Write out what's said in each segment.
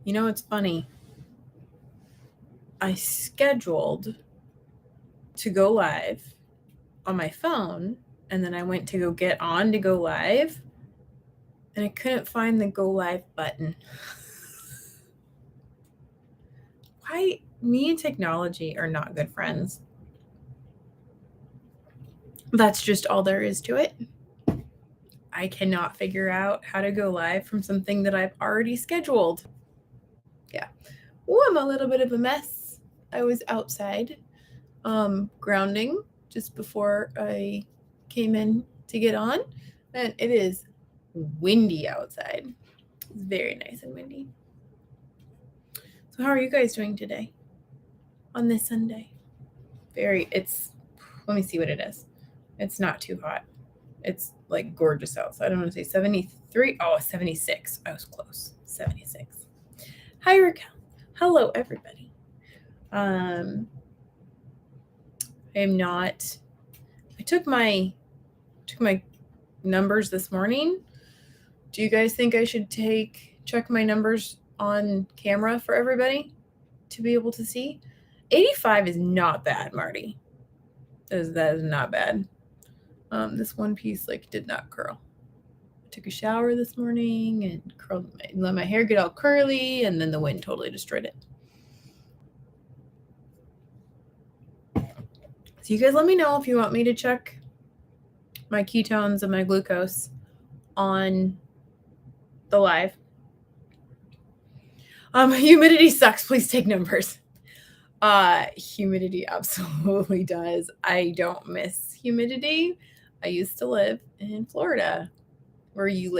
You know, it's funny. I scheduled to go live on my phone, and then I went to go get on to go live, and I couldn't find the go live button. Why? Me and technology are not good friends. That's just all there is to it. I cannot figure out how to go live from something that I've already scheduled. Yeah. Oh, I'm a little bit of a mess. I was outside grounding just before I came in to get on, and it is windy outside. It's very nice and windy. So how are you guys doing today on this Sunday? Let me see what it is. It's not too hot. It's like gorgeous outside. I don't want to say 73. Oh, 76. I was close. 76. Hi, Raquel. Hello, everybody. I took my numbers this morning. Do you guys think I should check my numbers on camera for everybody to be able to see? 85 is not bad, Marty. That is not bad. This one piece did not curl. I took a shower this morning and let my hair get all curly, and then the wind totally destroyed it. So you guys let me know if you want me to check my ketones and my glucose on the live. Humidity sucks. Please take numbers. Humidity absolutely does. I don't miss humidity. I used to live in Florida where you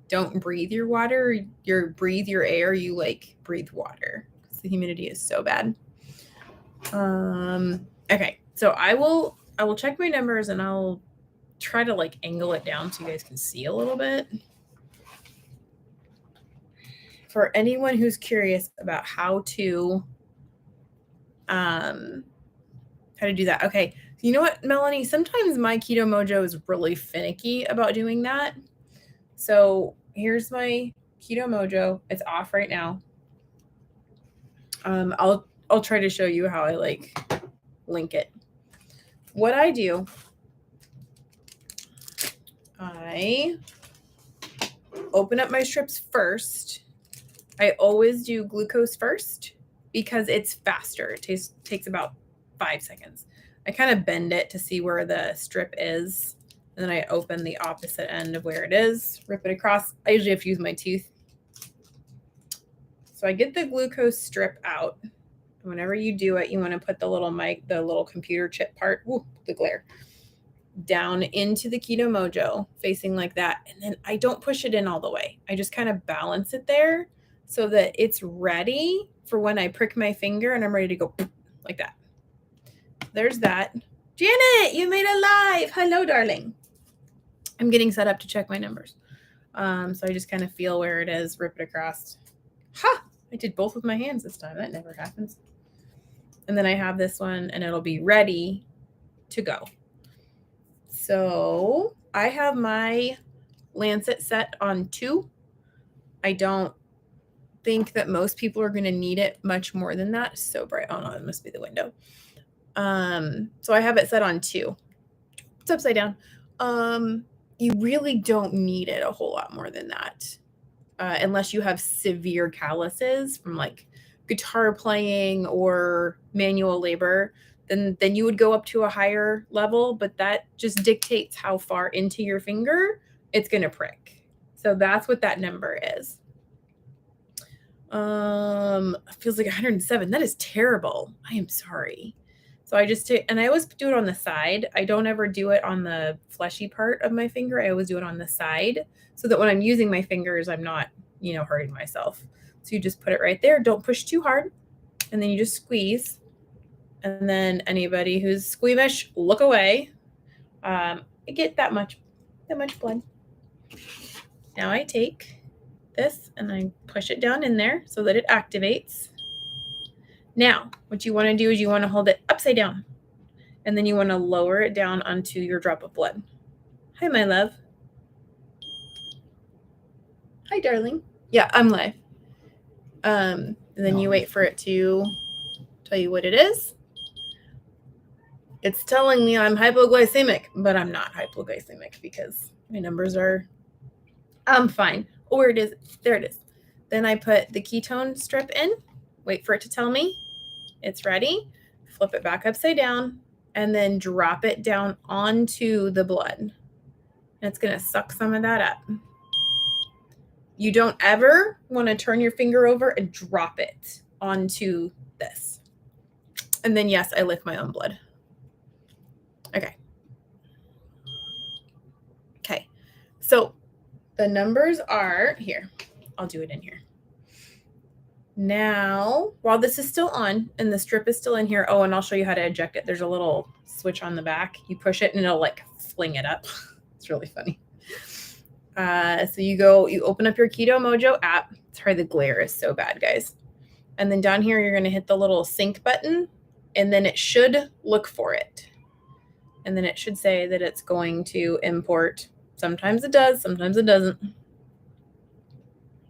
don't breathe your water, breathe your air, you breathe water because the humidity is so bad. Okay, so I will check my numbers and I'll try to angle it down so you guys can see a little bit. For anyone who's curious about how to do that. Okay, you know what, Melanie? Sometimes my Keto Mojo is really finicky about doing that. So here's my Keto Mojo. It's off right now. I'll try to show you how I link it. What I do, I open up my strips first. I always do glucose first because it's faster. It takes about 5 seconds. I kind of bend it to see where the strip is, and then I open the opposite end of where it is, rip it across. I usually have to use my tooth. So I get the glucose strip out. Whenever you do it, you want to put the little computer chip part, the glare, down into the Keto Mojo, facing like that. And then I don't push it in all the way. I just kind of balance it there so that it's ready for when I prick my finger and I'm ready to go like that. There's that. Janet, you made it live. Hello, darling. I'm getting set up to check my numbers. So I just kind of feel where it is, rip it across. Ha! I did both with my hands this time. That never happens. And then I have this one and it'll be ready to go. So I have my Lancet set on 2. I don't think that most people are going to need it much more than that. It's so bright. Oh no, it must be the window. So I have it set on 2. It's upside down. You really don't need it a whole lot more than that. Unless you have severe calluses from guitar playing or manual labor, then you would go up to a higher level, but that just dictates how far into your finger it's going to prick. So that's what that number is. Feels like 107. That is terrible. I am sorry. So I just and I always do it on the side. I don't ever do it on the fleshy part of my finger. I always do it on the side so that when I'm using my fingers, I'm not, hurting myself. So you just put it right there. Don't push too hard. And then you just squeeze. And then anybody who's squeamish, look away. I get that much blood. Now I take this and I push it down in there so that it activates. Now, what you want to do is you want to hold it upside down. And then you want to lower it down onto your drop of blood. Hi, my love. Hi, darling. Yeah, I'm live. And then you wait for it to tell you what it is. It's telling me I'm hypoglycemic, but I'm not hypoglycemic because my numbers are, I'm fine. Or it is, there it is. Then I put the ketone strip in, wait for it to tell me it's ready, flip it back upside down, and then drop it down onto the blood. And it's going to suck some of that up. You don't ever want to turn your finger over and drop it onto this. And then, yes, I lick my own blood. Okay. Okay. So the numbers are here. I'll do it in here. Now, while this is still on and the strip is still in here, oh, and I'll show you how to eject it. There's a little switch on the back. You push it and it'll like fling it up. It's really funny. So you open up your Keto Mojo app. Sorry, the glare is so bad, guys. And then down here, you're going to hit the little sync button, and then it should look for it. And then it should say that it's going to import. Sometimes it does, sometimes it doesn't.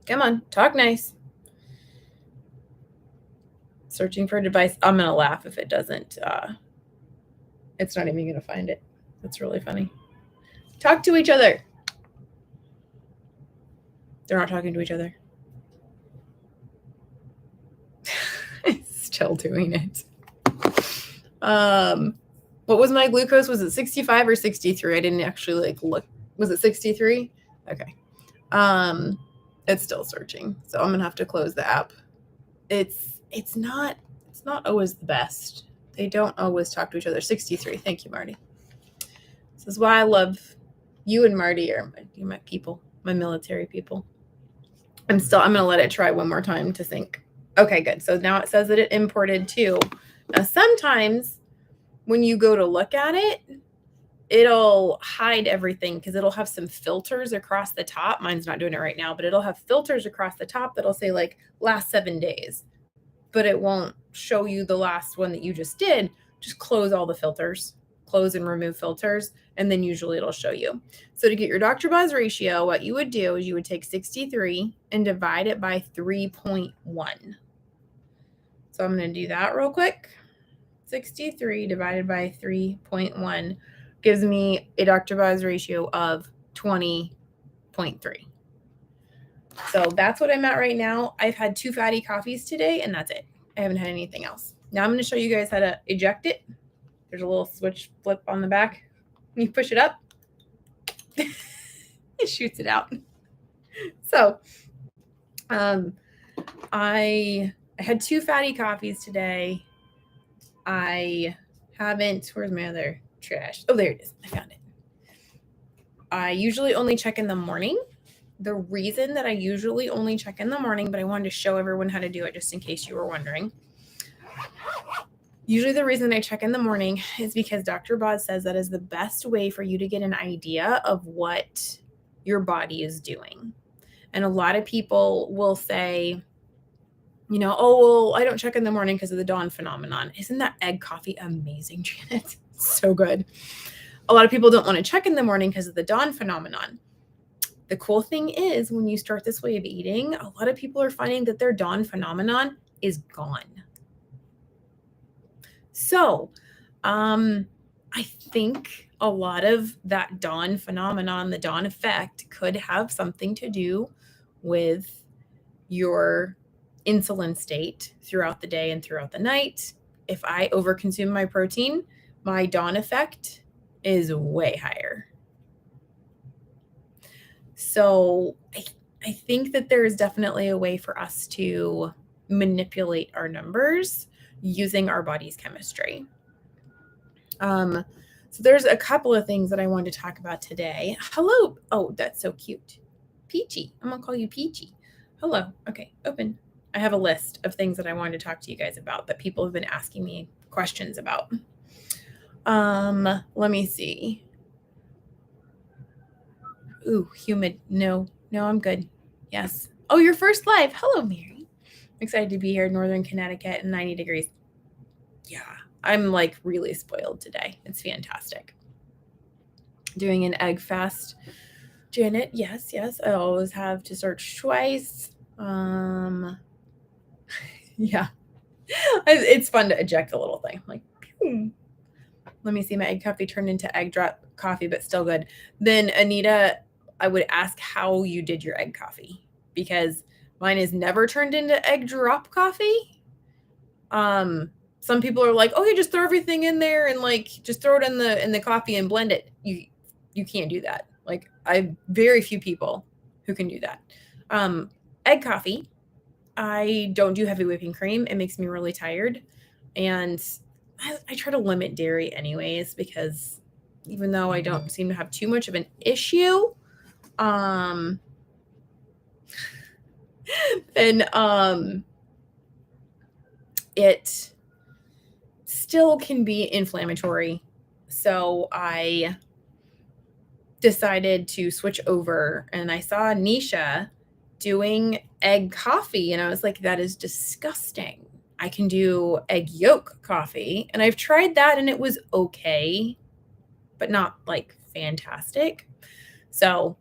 Come on, talk nice. Searching for a device. I'm going to laugh if it doesn't. It's not even going to find it. That's really funny. Talk to each other. They're not talking to each other. It's still doing it. What was my glucose? Was it 65 or 63? I didn't actually look. Was it 63? Okay. It's still searching. So I'm gonna have to close the app. It's not always the best. They don't always talk to each other. 63. Thank you, Marty. This is why I love you and Marty are my people, my military people. I'm gonna let it try one more time to sync. Okay, good. So now it says that it imported too. Now sometimes when you go to look at it, it'll hide everything because it'll have some filters across the top. Mine's not doing it right now, but it'll have filters across the top that'll say like last 7 days, but it won't show you the last one that you just did. Just close all the filters, close and remove filters, and then usually it'll show you. So to get your Dr. Boz ratio, what you would do is you would take 63 and divide it by 3.1. So I'm going to do that real quick. 63 divided by 3.1 gives me a Dr. Boz ratio of 20.3. So that's what I'm at right now. I've had 2 fatty coffees today, and that's it. I haven't had anything else. Now I'm going to show you guys how to eject it. There's a little switch flip on the back. You push it up. It shoots it out. So I had 2 fatty coffees today. I haven't, where's my other trash? Oh, there it is. I found it. I usually only check in the morning. The reason that I usually only check in the morning, but I wanted to show everyone how to do it just in case you were wondering. Usually the reason I check in the morning is because Dr. Boz says that is the best way for you to get an idea of what your body is doing. And a lot of people will say, oh, well, I don't check in the morning because of the dawn phenomenon. Isn't that egg coffee amazing, Janet? So good. A lot of people don't want to check in the morning because of the dawn phenomenon. The cool thing is when you start this way of eating, a lot of people are finding that their dawn phenomenon is gone. So I think a lot of that dawn phenomenon, the dawn effect, could have something to do with your insulin state throughout the day and throughout the night. If I overconsume my protein, my dawn effect is way higher. So I think that there is definitely a way for us to manipulate our numbers using our body's chemistry. So there's a couple of things that I wanted to talk about today. Hello. Oh, that's so cute. Peachy. I'm going to call you Peachy. Hello. Okay, open. I have a list of things that I wanted to talk to you guys about that people have been asking me questions about. Let me see. Ooh, humid. No, I'm good. Yes. Oh, your first live. Hello, Mary. I'm excited to be here in Northern Connecticut and 90 degrees. Yeah, I'm really spoiled today. It's fantastic. Doing an egg fast. Janet, yes. I always have to search twice. Yeah. It's fun to eject the little thing. Like, pew. Let me see. My egg coffee turned into egg drop coffee, but still good. Then Anita, I would ask how you did your egg coffee, because mine is never turned into egg drop coffee. Some people are like, okay, just throw everything in there and like just throw it in the coffee and blend it. You can't do that. Like, very few people who can do that. Egg coffee, I don't do heavy whipping cream. It makes me really tired. And I try to limit dairy anyways, because even though I don't seem to have too much of an issue, and it still can be inflammatory. So I decided to switch over, and I saw Nisha doing egg coffee, and I was like, that is disgusting. I can do egg yolk coffee, and I've tried that and it was okay, but not like fantastic. So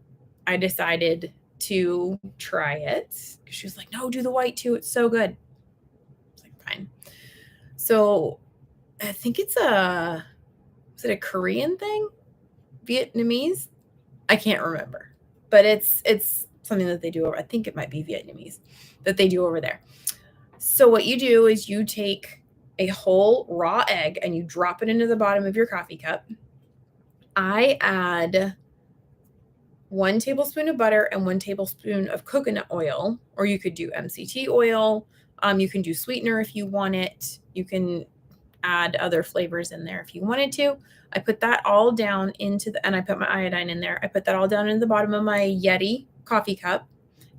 I decided to try it. She was like, no, do the white too. It's so good. I was like, fine. So I think is it a Korean thing? Vietnamese? I can't remember, but it's something that they do over. I think it might be Vietnamese that they do over there. So what you do is you take a whole raw egg and you drop it into the bottom of your coffee cup. I add 1 tablespoon of butter and 1 tablespoon of coconut oil, or you could do MCT oil. You can do sweetener if you want it. You can add other flavors in there if you wanted to. I put that all down and I put my iodine in there. I put that all down in the bottom of my Yeti coffee cup.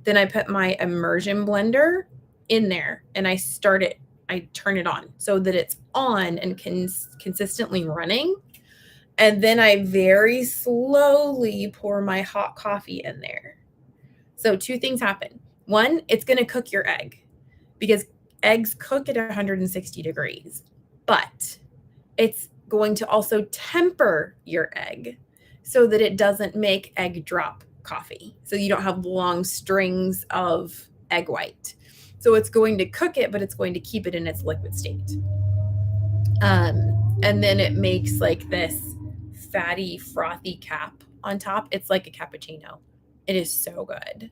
Then I put my immersion blender in there and I turn it on so that it's on and consistently running. And then I very slowly pour my hot coffee in there. So 2 things happen. 1, it's going to cook your egg, because eggs cook at 160 degrees, but it's going to also temper your egg so that it doesn't make egg drop coffee. So you don't have long strings of egg white. So it's going to cook it, but it's going to keep it in its liquid state. And then it makes like this fatty, frothy cap on top. It's like a cappuccino. It is so good.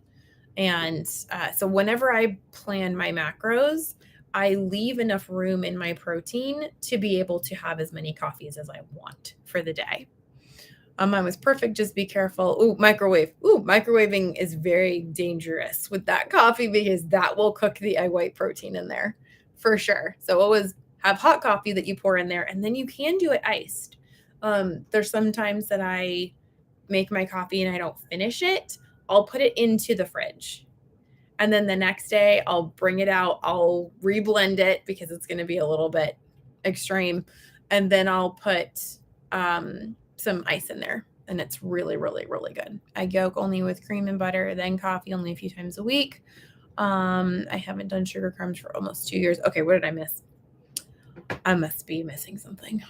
And so whenever I plan my macros, I leave enough room in my protein to be able to have as many coffees as I want for the day. Mine was perfect. Just be careful. Ooh, microwave. Ooh, microwaving is very dangerous with that coffee, because that will cook the egg white protein in there for sure. So always have hot coffee that you pour in there, and then you can do it iced. There's sometimes that I make my coffee and I don't finish it. I'll put it into the fridge. And then the next day I'll bring it out. I'll reblend it because it's going to be a little bit extreme. And then I'll put some ice in there. And it's really, really, really good. Egg yolk only with cream and butter, then coffee only a few times a week. I haven't done sugar crumbs for almost 2 years. Okay, what did I miss? I must be missing something.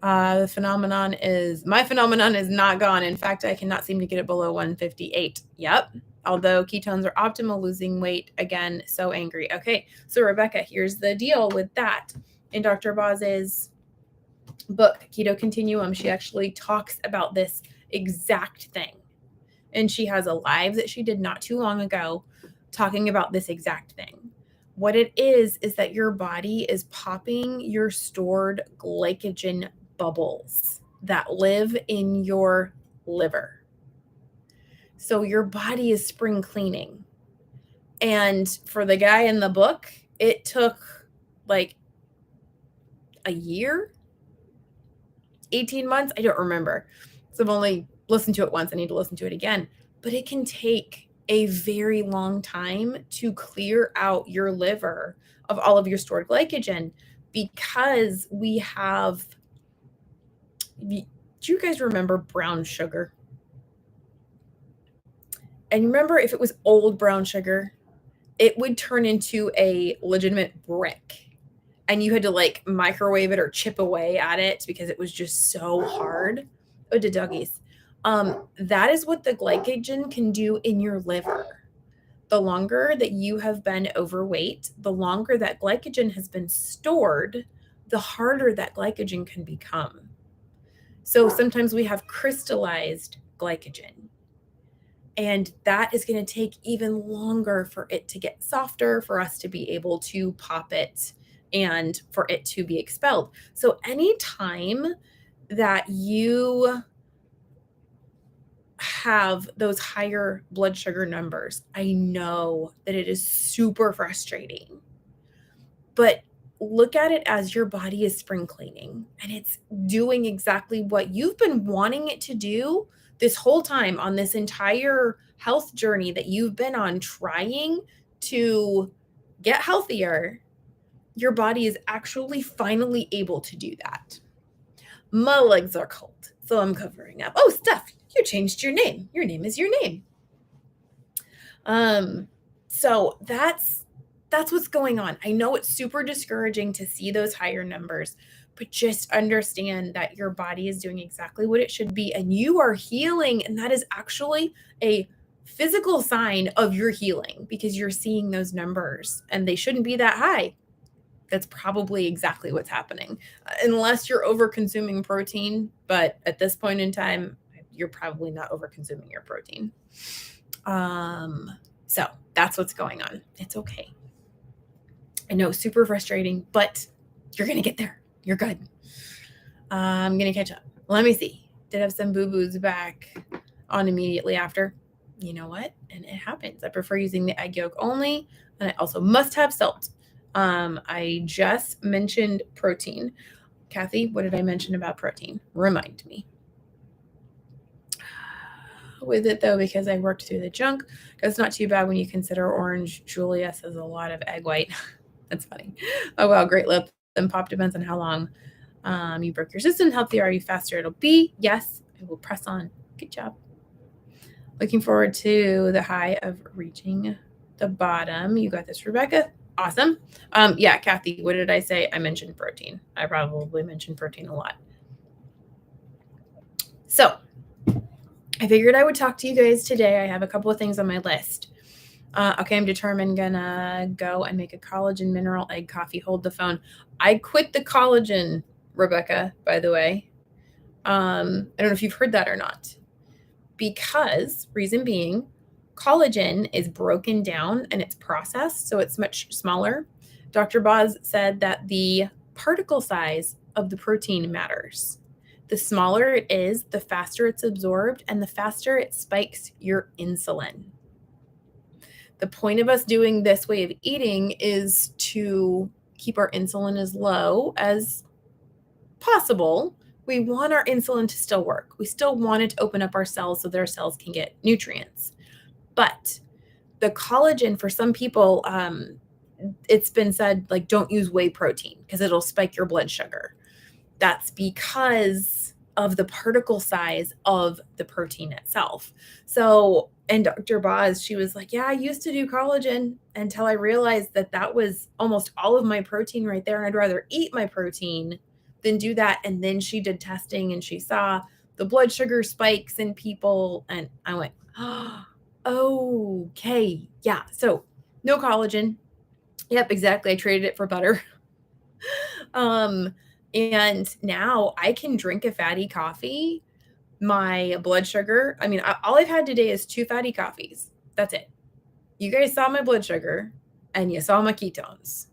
My phenomenon is not gone. In fact, I cannot seem to get it below 158. Yep. Although ketones are optimal, losing weight again, so angry. Okay, so Rebecca, here's the deal with that. In Dr. Boz's book, Keto Continuum, she actually talks about this exact thing. And she has a live that she did not too long ago talking about this exact thing. What it is that your body is popping your stored glycogen bubbles that live in your liver. So your body is spring cleaning. And for the guy in the book, it took like a year, 18 months. I don't remember. So I've only listened to it once. I need to listen to it again. But it can take a very long time to clear out your liver of all of your stored glycogen, because we have, do you guys remember brown sugar? And remember, if it was old brown sugar, it would turn into a legitimate brick. And you had to like microwave it or chip away at it because it was just so hard. Oh, the doggies. That is what the glycogen can do in your liver. the longer that you have been overweight, the longer that glycogen has been stored, the harder that glycogen can become. So sometimes we have crystallized glycogen, and that is going to take even longer for it to get softer, for us to be able to pop it and for it to be expelled. So anytime that you have those higher blood sugar numbers, I know that it is super frustrating, but look at it as your body is spring cleaning, and it's doing exactly what you've been wanting it to do this whole time on this entire health journey that you've been on, trying to get healthier. Your body is actually finally able to do that. My legs are cold, so I'm covering up. Oh, Steph, you changed your name. Your name is your name. So that's what's going on. I know it's super discouraging to see those higher numbers, but just understand that your body is doing exactly what it should be, and you are healing. And that is actually a physical sign of your healing, because you're seeing those numbers and they shouldn't be that high. That's probably exactly what's happening, unless you're over consuming protein. But at this point in time, you're probably not over consuming your protein. So that's what's going on. It's okay. I know, super frustrating, but you're going to get there. You're good. I'm going to catch up. Let me see. Did have some boo-boos back on immediately after. You know what? And it happens. I prefer using the egg yolk only, and I also must have salt. I just mentioned protein. Kathy, what did I mention about protein? Remind me. With it though, because I worked through the junk. It's not too bad when you consider orange Julia says a lot of egg white. That's funny. Oh wow, great lip and pop. Depends on how long you broke your system. Healthier are you, faster it'll be. Yes, I will press on. Good job. Looking forward to the high of reaching the bottom. You got this, Rebecca. Awesome. Yeah, Kathy, what did I say? I mentioned protein. I probably mentioned protein a lot. So I figured I would talk to you guys today. I have a couple of things on my list. Okay, I'm determined gonna go and make a collagen mineral egg coffee. Hold the phone. I quit the collagen, Rebecca, by the way. I don't know if you've heard that or not. Because, reason being, collagen is broken down and it's processed, so it's much smaller. Dr. Boz said that the particle size of the protein matters. The smaller it is, the faster it's absorbed, and the faster it spikes your insulin. The point of us doing this way of eating is to keep our insulin as low as possible. We want our insulin to still work. We still want it to open up our cells so that our cells can get nutrients. But the collagen, for some people, it's been said, like, don't use whey protein because it'll spike your blood sugar. That's because of the particle size of the protein itself. So, and Dr. Boz, she was like, yeah, I used to do collagen until I realized that that was almost all of my protein right there. And I'd rather eat my protein than do that. And then she did testing and she saw the blood sugar spikes in people. And I went, oh, okay. Yeah. So no collagen. Yep, exactly. I traded it for butter. And now I can drink a fatty coffee. My blood sugar, I mean, all I've had today is 2 fatty coffees. That's it. You guys saw my blood sugar and you saw my ketones.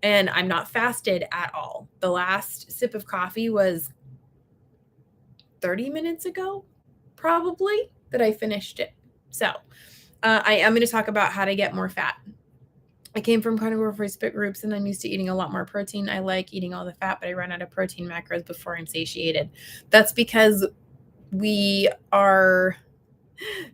And I'm not fasted at all. The last sip of coffee was 30 minutes ago, probably, that I finished it. So I am going to talk about how to get more fat. I came from carnivorous groups, and I'm used to eating a lot more protein. I like eating all the fat, but I run out of protein macros before I'm satiated. That's because we are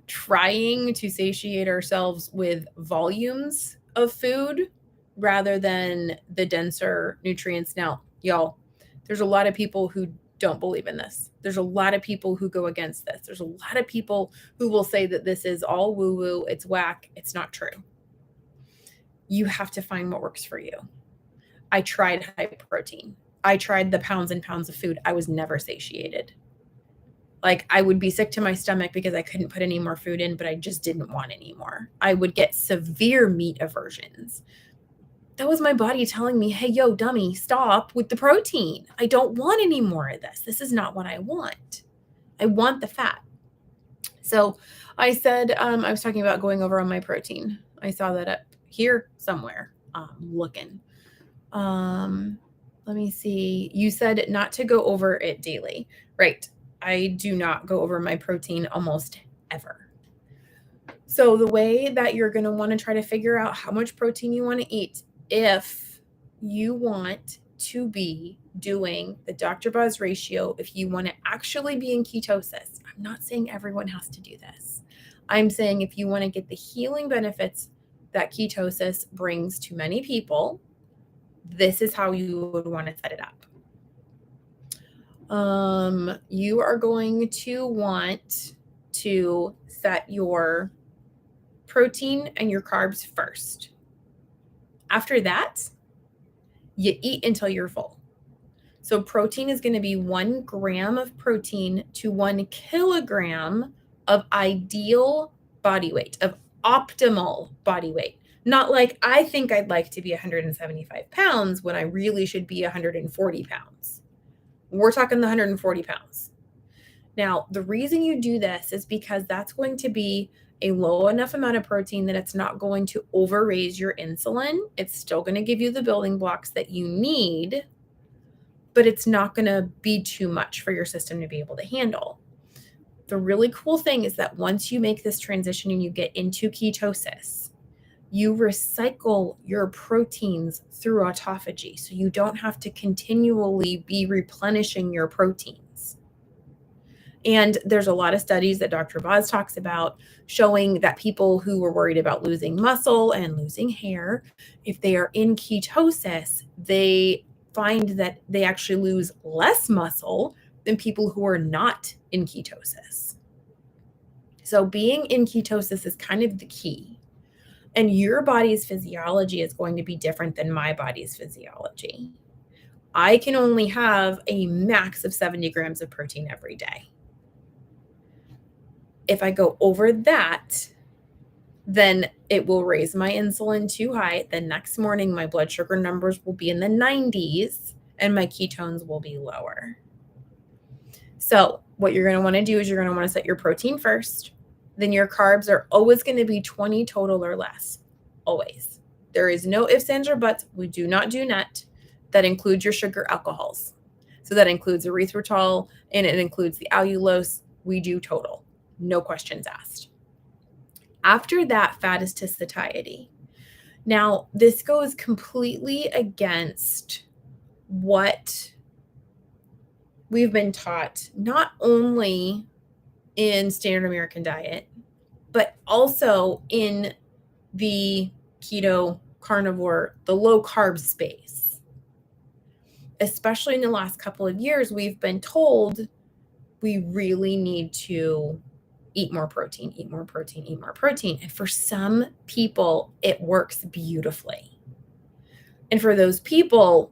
trying to satiate ourselves with volumes of food rather than the denser nutrients. Now, y'all, there's a lot of people who don't believe in this. There's a lot of people who go against this. There's a lot of people who will say that this is all woo-woo, it's whack. It's not true. You have to find what works for you. I tried high protein. I tried the pounds and pounds of food. I was never satiated. Like I would be sick to my stomach because I couldn't put any more food in, but I just didn't want any more. I would get severe meat aversions. That was my body telling me, hey, yo, dummy, stop with the protein. I don't want any more of this. This is not what I want. I want the fat. So I said, I was talking about going over on my protein. I saw that up here somewhere, looking. Let me see. You said not to go over it daily. Right. I do not go over my protein almost ever. So the way that you're going to want to try to figure out how much protein you want to eat, if you want to be doing the Dr. Boz ratio, if you want to actually be in ketosis, I'm not saying everyone has to do this. I'm saying if you want to get the healing benefits that ketosis brings to many people, this is how you would want to set it up. You are going to want to set your protein and your carbs first. After that, you eat until you're full. So protein is going to be 1 gram of protein to 1 kilogram of ideal body weight, of optimal body weight. Not like I think I'd like to be 175 pounds when I really should be 140 pounds. We're talking the 140 pounds. Now, the reason you do this is because that's going to be a low enough amount of protein that it's not going to overraise your insulin. It's still going to give you the building blocks that you need, but it's not going to be too much for your system to be able to handle. The really cool thing is that once you make this transition and you get into ketosis, you recycle your proteins through autophagy. So you don't have to continually be replenishing your proteins. And there's a lot of studies that Dr. Boz talks about showing that people who were worried about losing muscle and losing hair, if they are in ketosis, they find that they actually lose less muscle than people who are not in ketosis. So being in ketosis is kind of the key. And your body's physiology is going to be different than my body's physiology. I can only have a max of 70 grams of protein every day. If I go over that, then it will raise my insulin too high. The next morning, my blood sugar numbers will be in the 90s and my ketones will be lower. So what you're going to want to do is you're going to want to set your protein first. Then your carbs are always going to be 20 total or less. Always. There is no ifs, ands, or buts. We do not do net. That includes your sugar alcohols. So that includes erythritol and it includes the allulose. We do total. No questions asked. After that, fat is to satiety. Now, this goes completely against what we've been taught, not only in standard American diet, but also in the keto, carnivore, the low carb space. Especially in the last couple of years, we've been told we really need to eat more protein, eat more protein, eat more protein. And for some people, it works beautifully. And for those people,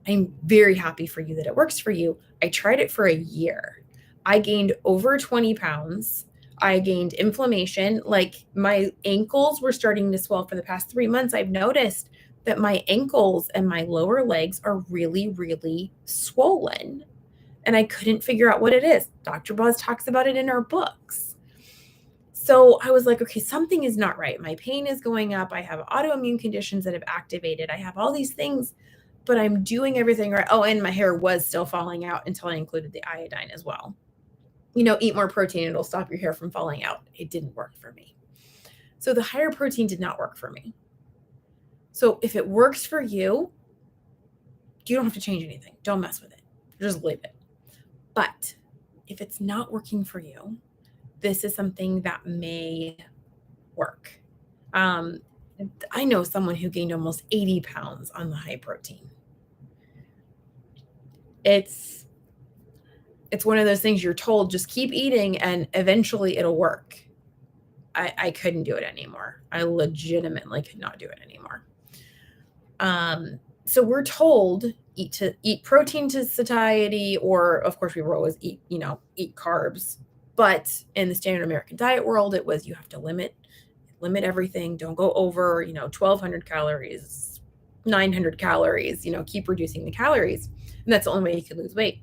I'm very happy for you that it works for you. I tried it for a year. I gained over 20 pounds. I gained inflammation. Like my ankles were starting to swell for the past 3 months. I've noticed that my ankles and my lower legs are really, really swollen. And I couldn't figure out what it is. Dr. Boz talks about it in our books. So I was like, okay, something is not right. My pain is going up. I have autoimmune conditions that have activated. I have all these things, but I'm doing everything right. Oh, and my hair was still falling out until I included the iodine as well. Eat more protein. It'll stop your hair from falling out. It didn't work for me. So the higher protein did not work for me. So if it works for you, you don't have to change anything. Don't mess with it. Just leave it. But if it's not working for you, this is something that may work. I know someone who gained almost 80 pounds on the high protein. It's one of those things you're told, just keep eating and eventually it'll work. I couldn't do it anymore. I legitimately could not do it anymore. So we're told eat protein to satiety, or of course we were always eat carbs. But in the standard American diet world, it was you have to limit everything. Don't go over 1,200 calories, 900 calories. Keep reducing the calories, and that's the only way you can lose weight.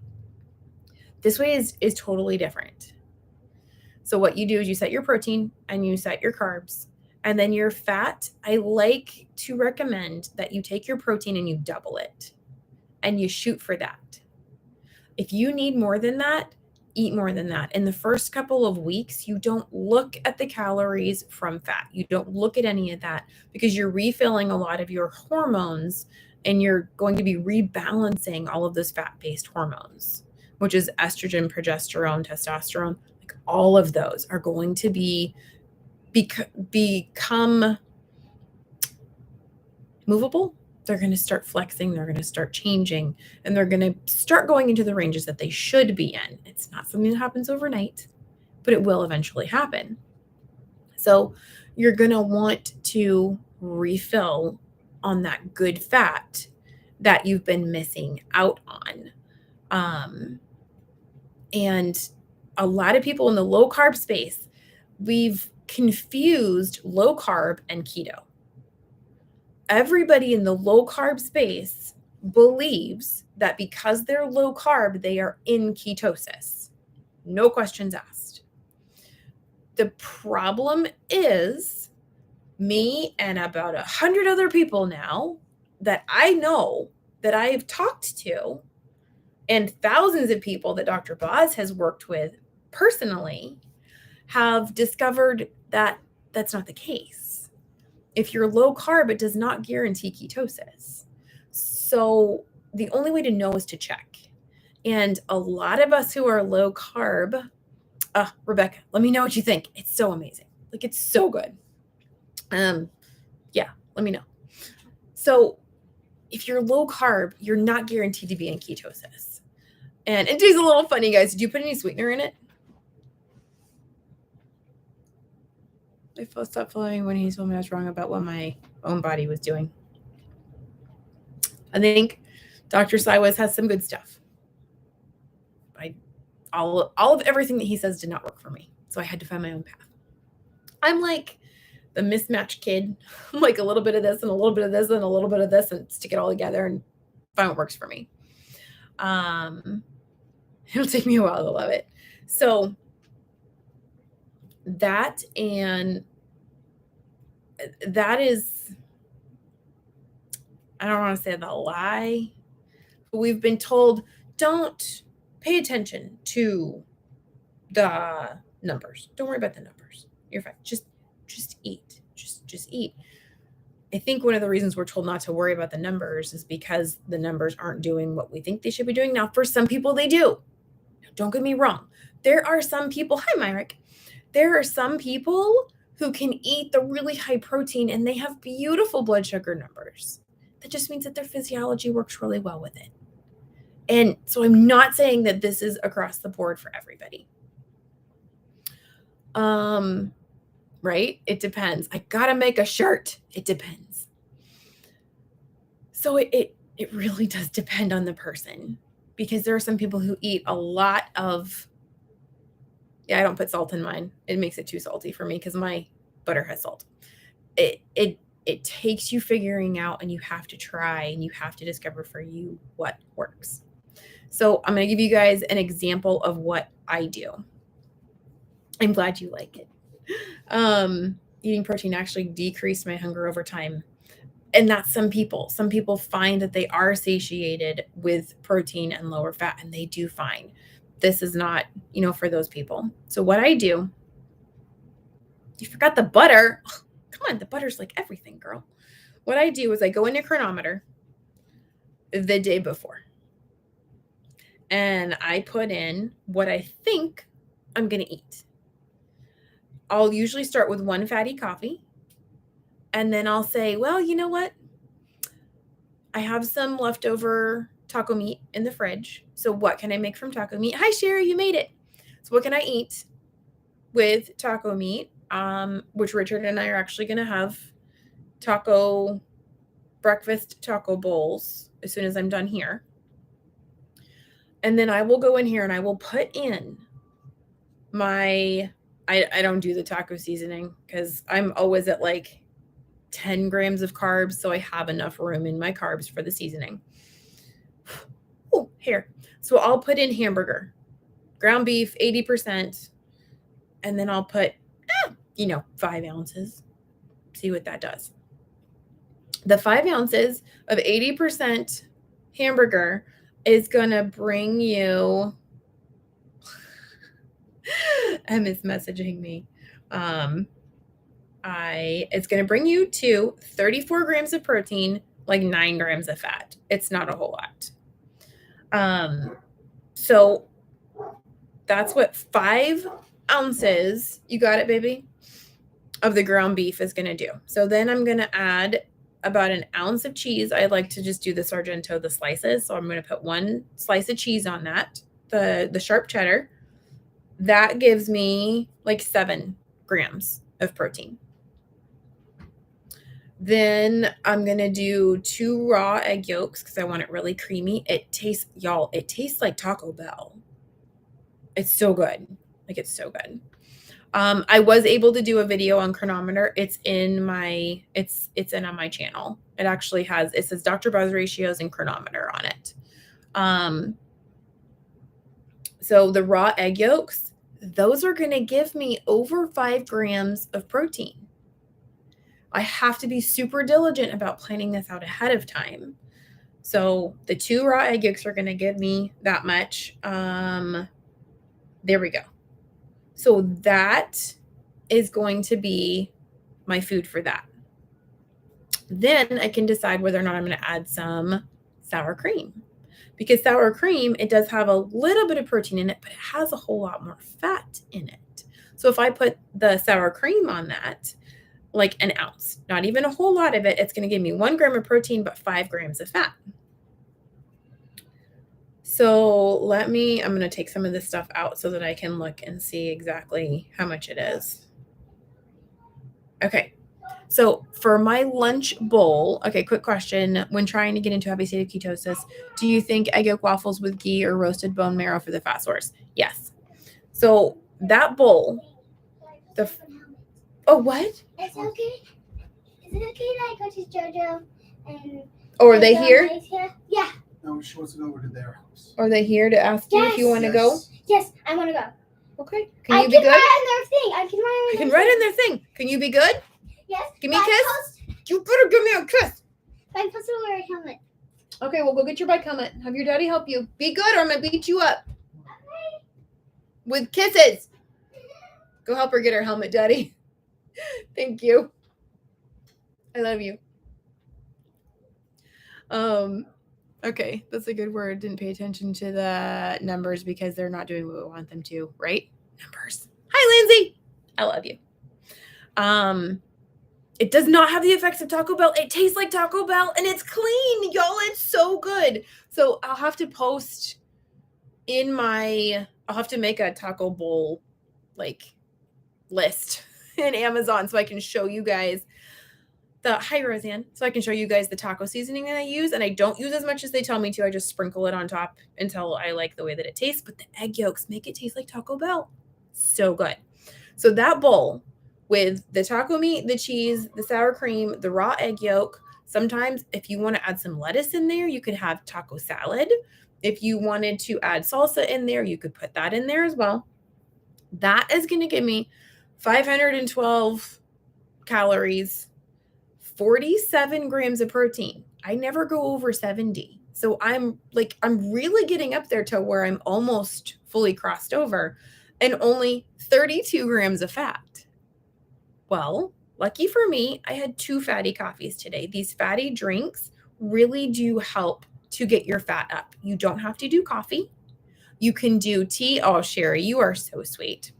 This way is totally different. So what you do is you set your protein and you set your carbs, and then your fat. I like to recommend that you take your protein and you double it, and you shoot for that. If you need more than that, eat more than that. In the first couple of weeks, you don't look at the calories from fat. You don't look at any of that, because you're refilling a lot of your hormones, and you're going to be rebalancing all of those fat-based hormones, which is estrogen, progesterone, testosterone. Like all of those are going to become movable. They're going to start flexing, they're going to start changing, and they're going to start going into the ranges that they should be in. It's not something that happens overnight, but it will eventually happen. So you're going to want to refill on that good fat that you've been missing out on. And a lot of people in the low carb space, we've confused low carb and keto. Everybody in the low carb space believes that because they're low carb, they are in ketosis. No questions asked. The problem is me and about 100 other people now that I know, that I have talked to, and thousands of people that Dr. Boz has worked with personally have discovered that that's not the case. If you're low carb, it does not guarantee ketosis. So the only way to know is to check. And a lot of us who are low carb, Rebecca, let me know what you think. It's so amazing. Like, it's so good. Yeah, let me know. So if you're low carb, you're not guaranteed to be in ketosis. And it is a little funny, guys. Did you put any sweetener in it? I stopped following when he told me I was wrong about what my own body was doing. I think Dr. Siwas has some good stuff. All of everything that he says did not work for me. So I had to find my own path. I'm like the mismatched kid. I'm like a little bit of this and a little bit of this and a little bit of this, and stick it all together and find what works for me. It'll take me a while to love it. So that is, I don't want to say the lie, but we've been told, don't pay attention to the numbers. Don't worry about the numbers. You're fine. Just eat. Just eat. I think one of the reasons we're told not to worry about the numbers is because the numbers aren't doing what we think they should be doing. Now, for some people, they do. Don't get me wrong. There are some people, hi, Myrick. There are some people who can eat the really high protein and they have beautiful blood sugar numbers. That just means that their physiology works really well with it. And so I'm not saying that this is across the board for everybody. Right? It depends. I gotta make a shirt. It depends. So it really does depend on the person, because there are some people who eat a lot of, I don't put salt in mine. It makes it too salty for me because my butter has salt. It takes you figuring out, and you have to try, and you have to discover for you what works. So I'm going to give you guys an example of what I do. I'm glad you like it. Eating protein actually decreased my hunger over time. And that's some people. Some people find that they are satiated with protein and lower fat, and they do fine. This is not, for those people. So what I do, you forgot the butter. Oh, come on, the butter's like everything, girl. What I do is I go into Chronometer the day before, and I put in what I think I'm going to eat. I'll usually start with one fatty coffee, and then I'll say, well, you know what? I have some leftover taco meat in the fridge. So what can I make from taco meat? Hi, Sherry, you made it. So what can I eat with taco meat? Which Richard and I are actually going to have taco breakfast taco bowls as soon as I'm done here. And then I will go in here and I will put in my, I don't do the taco seasoning because I'm always at like 10 grams of carbs. So I have enough room in my carbs for the seasoning. Oh, here. So I'll put in hamburger, ground beef, 80%. And then I'll put, 5 ounces. See what that does. The 5 ounces of 80% hamburger is going to bring you, Emma's messaging me. It's going to bring you to 34 grams of protein, like 9 grams of fat. It's not a whole lot. So that's what 5 ounces, you got it, baby, of the ground beef is going to do. So then I'm going to add about an ounce of cheese. I like to just do the Sargento, the slices. So I'm going to put 1 slice of cheese on that, the sharp cheddar. That gives me like 7 grams of protein. Then I'm going to do 2 raw egg yolks because I want it really creamy. It tastes like Taco Bell. It's so good. Like, it's so good. I was able to do a video on Chronometer. It's in on my channel. It actually it says Dr. Buzz ratios and Chronometer on it. So the raw egg yolks, those are going to give me over 5 grams of protein. I have to be super diligent about planning this out ahead of time. So the 2 raw egg yolks are going to give me that much. There we go. So that is going to be my food for that. Then I can decide whether or not I'm going to add some sour cream. Because sour cream, it does have a little bit of protein in it, but it has a whole lot more fat in it. So if I put the sour cream on that, like an ounce, not even a whole lot of it, it's going to give me 1 gram of protein, but 5 grams of fat. So I'm going to take some of this stuff out so that I can look and see exactly how much it is. Okay. So for my lunch bowl, okay, quick question. When trying to get into a heavy state of ketosis, do you think egg yolk waffles with ghee or roasted bone marrow for the fat source? Yes. So that bowl, what? It's okay. Is it okay that I go to JoJo and... Oh, are they here? Yeah. No, she wants to go over to their house. Are they here to ask you if you want to go? Yes, I want to go. Okay. Can you be good? I can write in their thing. Can you be good? Yes. Give me a kiss. You better give me a kiss. I'm supposed to wear a helmet. Okay, well, go get your bike helmet. Have your daddy help you. Be good or I'm going to beat you up. Okay. With kisses. Go help her get her helmet, daddy. Thank you. I love you. Okay, that's a good word. Didn't pay attention to the numbers because they're not doing what we want them to, right? Numbers. Hi, Lindsay. I love you. It does not have the effects of Taco Bell. It tastes like Taco Bell and it's clean, y'all. It's so good. So I'll have to post I'll have to make a taco bowl list in Amazon so I can show you guys hi Roseanne. So I can show you guys the taco seasoning that I use, and I don't use as much as they tell me to. I just sprinkle it on top until I like the way that it tastes, but the egg yolks make it taste like Taco Bell. So good. So that bowl with the taco meat, the cheese, the sour cream, the raw egg yolk. Sometimes if you want to add some lettuce in there, you could have taco salad. If you wanted to add salsa in there, you could put that in there as well. That is going to give me 512 calories, 47 grams of protein. I never go over 70. So I'm really getting up there to where I'm almost fully crossed over, and only 32 grams of fat. Well, lucky for me, I had 2 fatty coffees today. These fatty drinks really do help to get your fat up. You don't have to do coffee. You can do tea. Oh, Sherry, you are so sweet.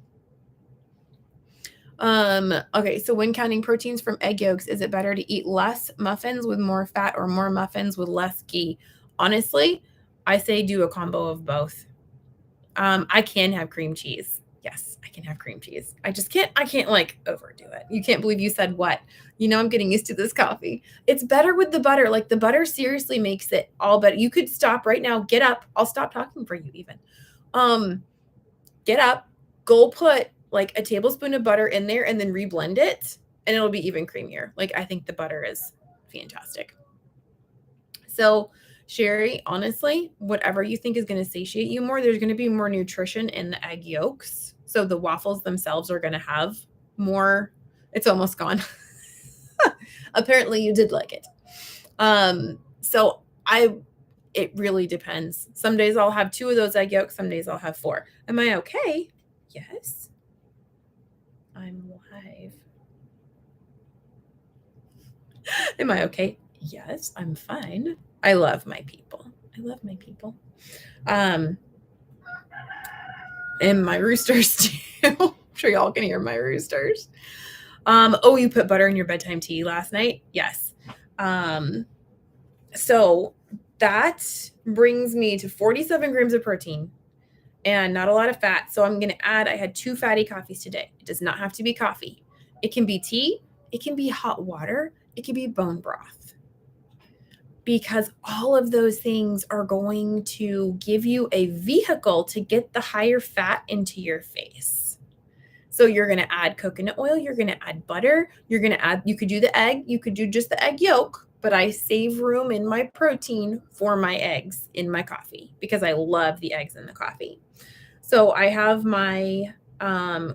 Okay, so when counting proteins from egg yolks, is it better to eat less muffins with more fat or more muffins with less ghee? Honestly, I say do a combo of both. I can have cream cheese. Yes, I can have cream cheese. I can't like overdo it. You can't believe you said what? I'm getting used to this coffee. It's better with the butter. Like the butter seriously makes it all better. You could stop right now, get up. I'll stop talking for you even. Get up, go put like a tablespoon of butter in there and then reblend it and it'll be even creamier. Like I think the butter is fantastic. So Sherry, honestly, whatever you think is going to satiate you more, there's going to be more nutrition in the egg yolks. So the waffles themselves are going to have more. It's almost gone. Apparently you did like it. It really depends. Some days I'll have 2 of those egg yolks. Some days I'll have 4. Am I okay? Yes. I'm live. Am I okay? Yes, I'm fine. I love my people. And my roosters too. I'm sure y'all can hear my roosters. Oh, you put butter in your bedtime tea last night? Yes. So that brings me to 47 grams of protein and not a lot of fat. So I'm going to add, I had 2 fatty coffees today. It does not have to be coffee. It can be tea. It can be hot water. It can be bone broth. Because all of those things are going to give you a vehicle to get the higher fat into your face. So you're going to add coconut oil. You're going to add butter. You could do the egg. You could do just the egg yolk, but I save room in my protein for my eggs in my coffee because I love the eggs in the coffee. So I have my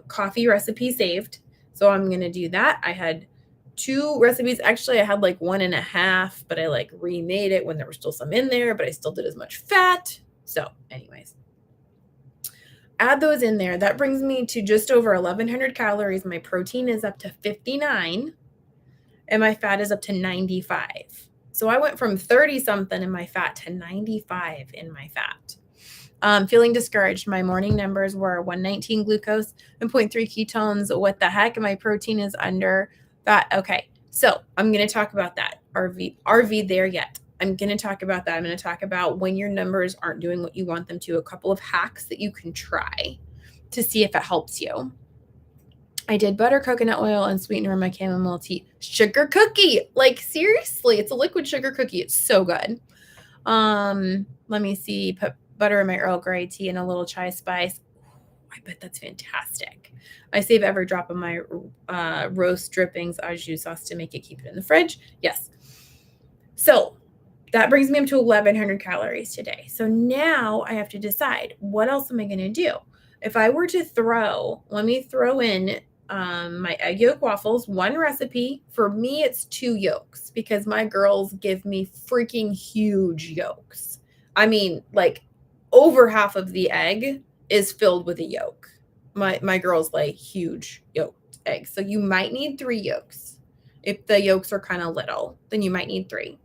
coffee recipe saved. So I'm going to do that. I had 2 recipes. Actually, I had like 1.5, but I like remade it when there was still some in there, but I still did as much fat. So anyways, add those in there. That brings me to just over 1,100 calories. My protein is up to 59 and my fat is up to 95. So I went from 30 something in my fat to 95 in my fat. Feeling discouraged. My morning numbers were 119 glucose and 0.3 ketones. What the heck? My protein is under that. Okay. So I'm going to talk about that. RV there yet. I'm going to talk about that. I'm going to talk about when your numbers aren't doing what you want them to, a couple of hacks that you can try to see if it helps you. I did butter, coconut oil, and sweetener in my chamomile tea. Sugar cookie. Like seriously, it's a liquid sugar cookie. It's so good. Let me see. Put butter in my Earl Grey tea and a little chai spice. I bet that's fantastic. I save every drop of my roast drippings au jus sauce to make it, keep it in the fridge. Yes. So that brings me up to 1,100 calories today. So now I have to decide, what else am I going to do? If I were to let me throw in my egg yolk waffles, 1 recipe. For me, it's 2 yolks because my girls give me freaking huge yolks. I mean, like over half of the egg is filled with a yolk. My girls lay huge yolked eggs. So you might need 3 yolks. If the yolks are kind of little, then you might need 3.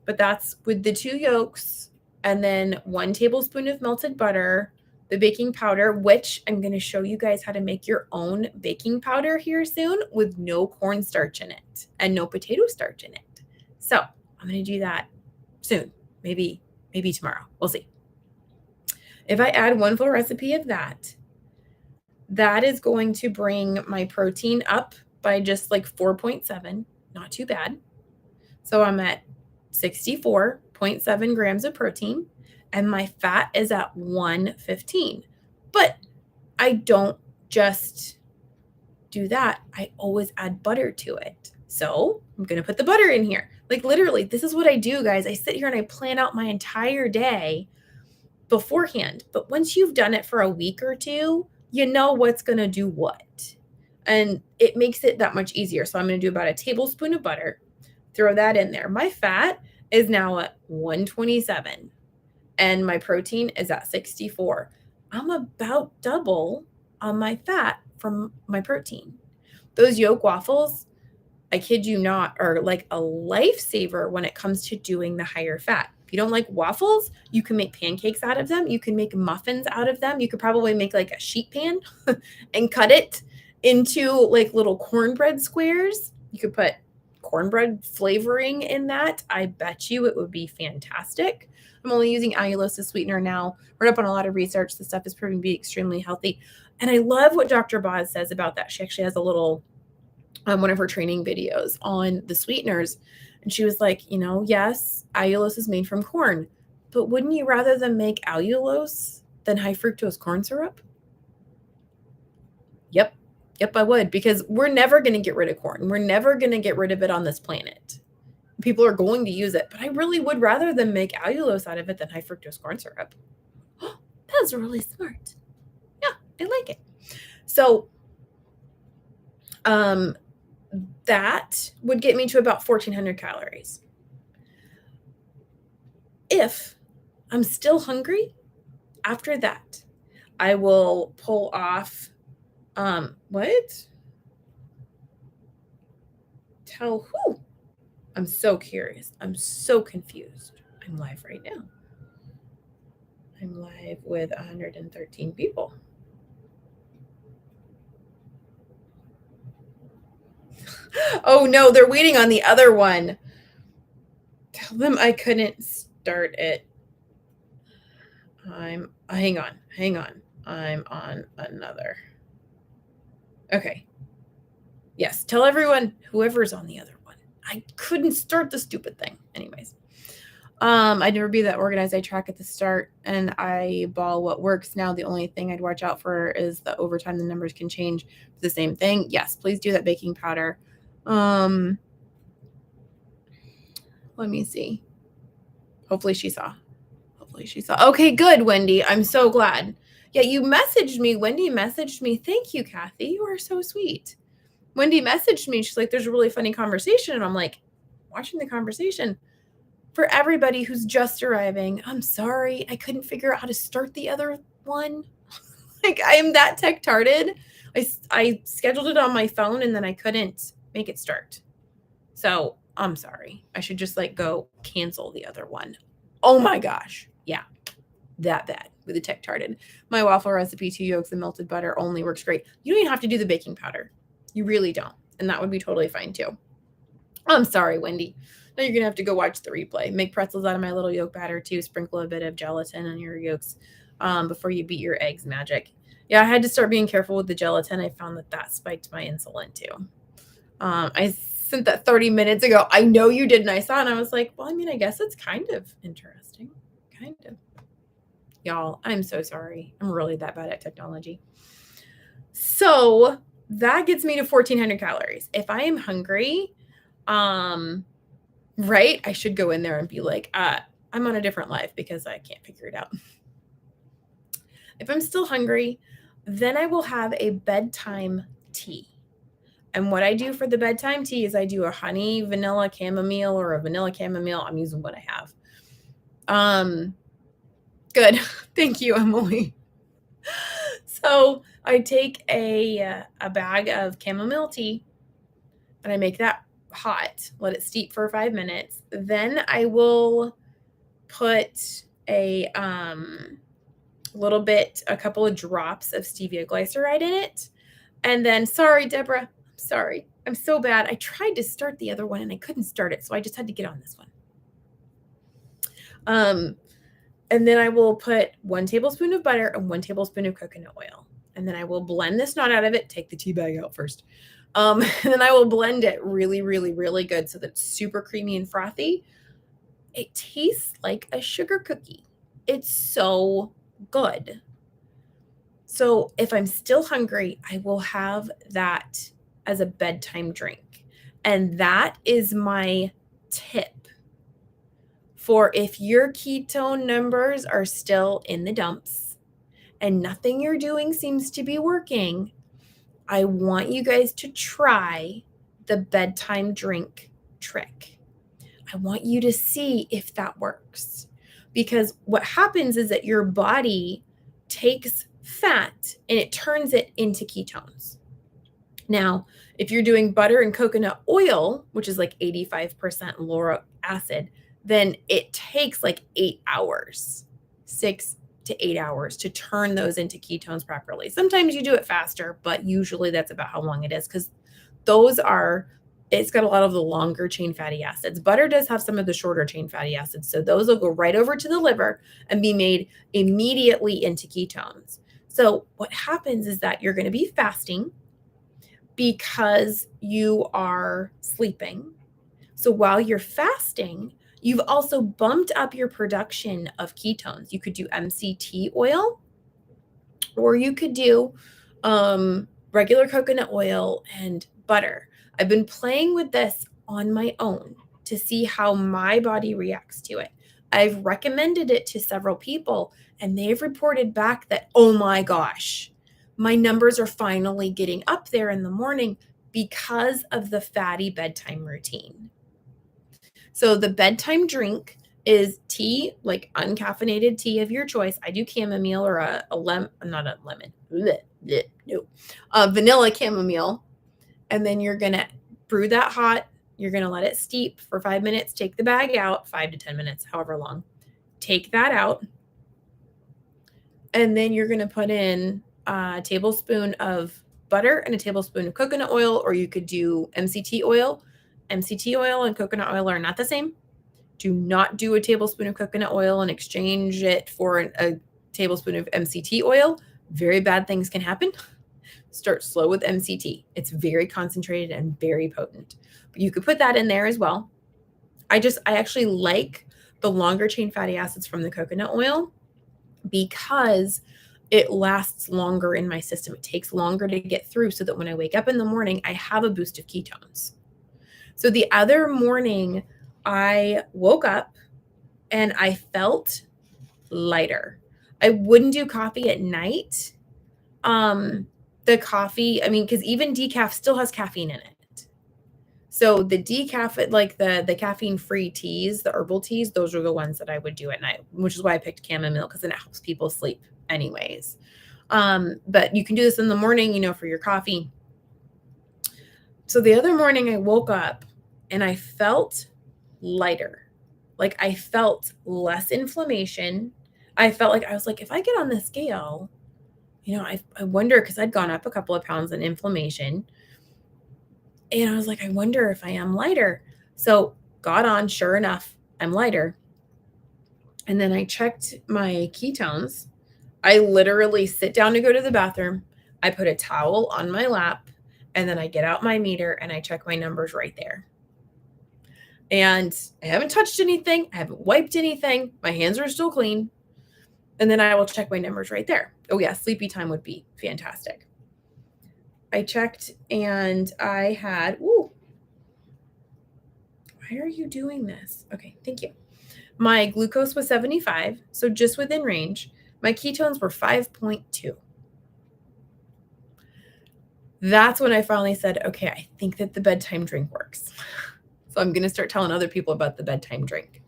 But that's with the 2 yolks and then 1 tablespoon of melted butter, the baking powder, which I'm going to show you guys how to make your own baking powder here soon with no cornstarch in it and no potato starch in it. So I'm going to do that soon. Maybe tomorrow. We'll see. If I add 1 full recipe of that, that is going to bring my protein up by just like 4.7. Not too bad. So I'm at 64.7 grams of protein and my fat is at 115. But I don't just do that. I always add butter to it. So I'm going to put the butter in here. Like literally, this is what I do, guys. I sit here and I plan out my entire day beforehand. But once you've done it for a week or 2, you know what's going to do what. And it makes it that much easier. So I'm going to do about a tablespoon of butter, throw that in there. My fat is now at 127 and my protein is at 64. I'm about double on my fat from my protein. Those yolk waffles, I kid you not, are like a lifesaver when it comes to doing the higher fat. If you don't like waffles, you can make pancakes out of them. You can make muffins out of them. You could probably make like a sheet pan and cut it into like little cornbread squares. You could put cornbread flavoring in that. I bet you it would be fantastic. I'm only using allulose sweetener now. Read up on a lot of research. The stuff is proven to be extremely healthy. And I love what Dr. Boz says about that. She actually has a little, one of her training videos on the sweeteners. And she was like, yes, allulose is made from corn, but wouldn't you rather them make allulose than high fructose corn syrup? Yep, I would, because we're never going to get rid of corn. We're never going to get rid of it on this planet. People are going to use it, but I really would rather them make allulose out of it than high fructose corn syrup. That's really smart. Yeah, I like it. So that would get me to about 1,400 calories. If I'm still hungry after that, I will pull off, what? Tell who? I'm so curious. I'm so confused. I'm live right now. I'm live with 113 people. Oh no, they're waiting on the other one. Tell them I couldn't start it. Hang on. I'm on another. Okay. Yes, tell everyone, whoever's on the other one. I couldn't start the stupid thing. Anyways. I'd never be that organized. I track at the start and I ball what works. Now the only thing I'd watch out for is that over time the numbers can change. The same thing. Yes, please do that baking powder. Let me see. Hopefully she saw. Okay, good, Wendy. I'm so glad. Yeah, you messaged me. Wendy messaged me. Thank you, Kathy. You are so sweet. Wendy messaged me. She's like, there's a really funny conversation. And I'm like, watching the conversation. For everybody who's just arriving, I'm sorry. I couldn't figure out how to start the other one. Like, I am that tech-tarded. I scheduled it on my phone and then I couldn't make it start. So I'm sorry. I should just go cancel the other one. Oh my gosh. Yeah. That bad with the tech-tarded. My waffle recipe, 2 yolks and melted butter only works great. You don't even have to do the baking powder. You really don't. And that would be totally fine too. I'm sorry, Wendy. Now you're going to have to go watch the replay. Make pretzels out of my little yolk batter too. Sprinkle a bit of gelatin on your yolks before you beat your eggs magic. Yeah, I had to start being careful with the gelatin. I found that spiked my insulin too. I sent that 30 minutes ago. I know you did. And I saw it and I was like, well, I guess it's kind of interesting. Kind of. Y'all, I'm so sorry. I'm really that bad at technology. So that gets me to 1,400 calories. If I am hungry, right, I should go in there and be like, I'm on a different life because I can't figure it out. If I'm still hungry, then I will have a bedtime tea. And what I do for the bedtime tea is I do a honey vanilla chamomile or a vanilla chamomile. I'm using what I have. Good. Thank you, Emily. So I take a bag of chamomile tea and I make that hot, let it steep for 5 minutes. Then I will put a couple of drops of stevia glyceride in it. And then, sorry, Deborah, I'm sorry. I'm so bad. I tried to start the other one and I couldn't start it. So I just had to get on this one. And then I will put 1 tablespoon of butter and 1 tablespoon of coconut oil. And then I will blend the snot out of it. Take the tea bag out first. And then I will blend it really, really, really good so that it's super creamy and frothy. It tastes like a sugar cookie. It's so good. So if I'm still hungry, I will have that as a bedtime drink. And that is my tip for if your ketone numbers are still in the dumps and nothing you're doing seems to be working. I want you guys to try the bedtime drink trick. I want you to see if that works. Because what happens is that your body takes fat and it turns it into ketones. Now, if you're doing butter and coconut oil, which is 85% lauric acid, then it takes 8 hours, 6 to 8 hours to turn those into ketones properly. Sometimes you do it faster, but usually that's about how long it is because it's got a lot of the longer chain fatty acids. Butter does have some of the shorter chain fatty acids. So those will go right over to the liver and be made immediately into ketones. So what happens is that you're going to be fasting because you are sleeping. So while you're fasting, you've also bumped up your production of ketones. You could do MCT oil, or you could do regular coconut oil and butter. I've been playing with this on my own to see how my body reacts to it. I've recommended it to several people, and they've reported back that, oh my gosh, my numbers are finally getting up there in the morning because of the fatty bedtime routine. So the bedtime drink is tea, like uncaffeinated tea of your choice. I do chamomile or a lemon, not a lemon, no, vanilla chamomile. And then you're going to brew that hot. You're going to let it steep for 5 minutes. Take the bag out, 5 to 10 minutes, however long. Take that out. And then you're going to put in a tablespoon of butter and a tablespoon of coconut oil, or you could do MCT oil. MCT oil and coconut oil are not the same. Do not do a tablespoon of coconut oil and exchange it for a tablespoon of MCT oil. Very bad things can happen. Start slow with MCT. It's very concentrated and very potent. But you could put that in there as well. I actually like the longer chain fatty acids from the coconut oil because it lasts longer in my system. It takes longer to get through so that when I wake up in the morning, I have a boost of ketones. So the other morning, I woke up and I felt lighter. I wouldn't do coffee at night. The coffee, because even decaf still has caffeine in it. So the decaf, like the caffeine-free teas, the herbal teas, those are the ones that I would do at night, which is why I picked chamomile, because then it helps people sleep anyways. But you can do this in the morning, for your coffee. So the other morning I woke up and I felt lighter. Like I felt less inflammation. I felt like, I was like, if I get on the scale, I wonder, because I'd gone up a couple of pounds in inflammation. And I was like, I wonder if I am lighter. So got on, sure enough, I'm lighter. And then I checked my ketones. I literally sit down to go to the bathroom. I put a towel on my lap, and then I get out my meter and I check my numbers right there. And I haven't touched anything. I haven't wiped anything. My hands are still clean. And then I will check my numbers right there. Oh yeah, sleepy time would be fantastic. I checked and I had, why are you doing this? Okay, thank you. My glucose was 75, so just within range. My ketones were 5.2. That's when I finally said, okay, I think that the bedtime drink works. So I'm going to start telling other people about the bedtime drink.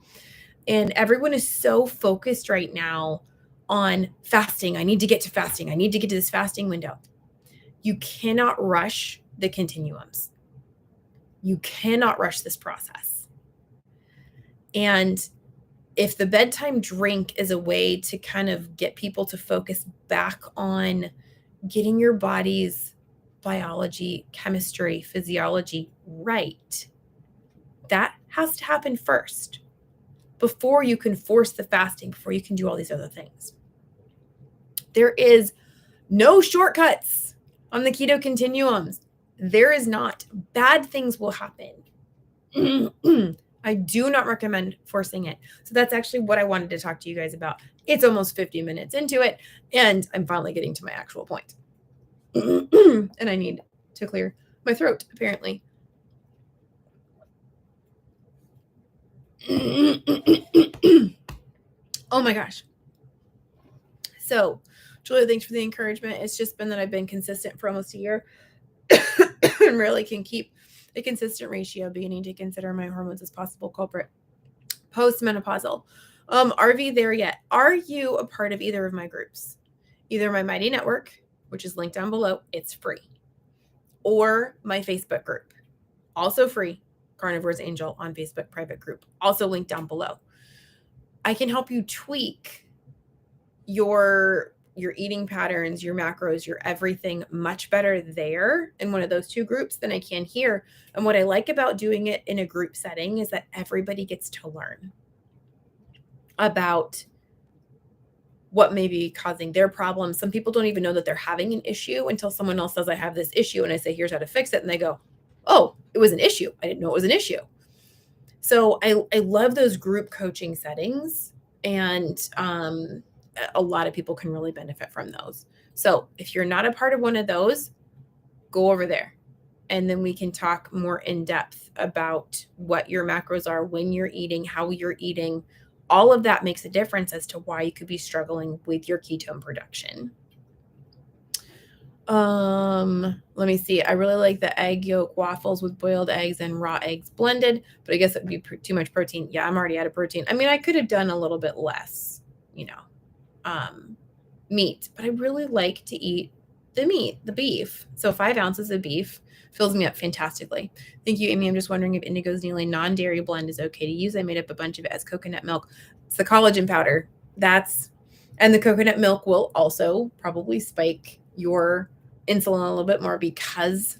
And everyone is so focused right now on fasting. I need to get to fasting. I need to get to this fasting window. You cannot rush the continuums. You cannot rush this process. And if the bedtime drink is a way to kind of get people to focus back on getting your body's biology, chemistry, physiology right, that has to happen first before you can force the fasting, before you can do all these other things. There is no shortcuts on the keto continuums. There is not. Bad things will happen. I do not recommend forcing it. So that's actually what I wanted to talk to you guys about. It's almost 50 minutes into it, and I'm finally getting to my actual point. And I need to clear my throat, apparently. Oh my gosh. So, Julia, thanks for the encouragement. It's just been that I've been consistent for almost a year and really can keep a consistent ratio, but you need to consider my hormones as possible culprit. Postmenopausal. Are we there yet? Are you a part of either of my groups? Either my Mighty Network, which is linked down below, it's free, or my Facebook group, also free, Carnivore's Angel on Facebook private group, also linked down below. I can help you tweak your eating patterns, your macros, your everything much better there in one of those two groups than I can here. And what I like about doing it in a group setting is that everybody gets to learn about what may be causing their problems. Some people don't even know that they're having an issue until someone else says, I have this issue. And I say, here's how to fix it. And they go, oh, it was an issue. I didn't know it was an issue. So I love those group coaching settings. And a lot of people can really benefit from those. So if you're not a part of one of those, go over there. And then we can talk more in depth about what your macros are, when you're eating, how you're eating. All of that makes a difference as to why you could be struggling with your ketone production. Let me see. I really like the egg yolk waffles with boiled eggs and raw eggs blended, but I guess it would be too much protein. Yeah, I'm already out of protein. I mean, I could have done a little bit less, meat, but I really like to eat the meat, the beef. So 5 ounces of beef fills me up fantastically. Thank you, Amy. I'm just wondering if Indigo's Nearly non-dairy blend is okay to use. I made up a bunch of it as coconut milk. It's the collagen powder. And the coconut milk will also probably spike your insulin a little bit more because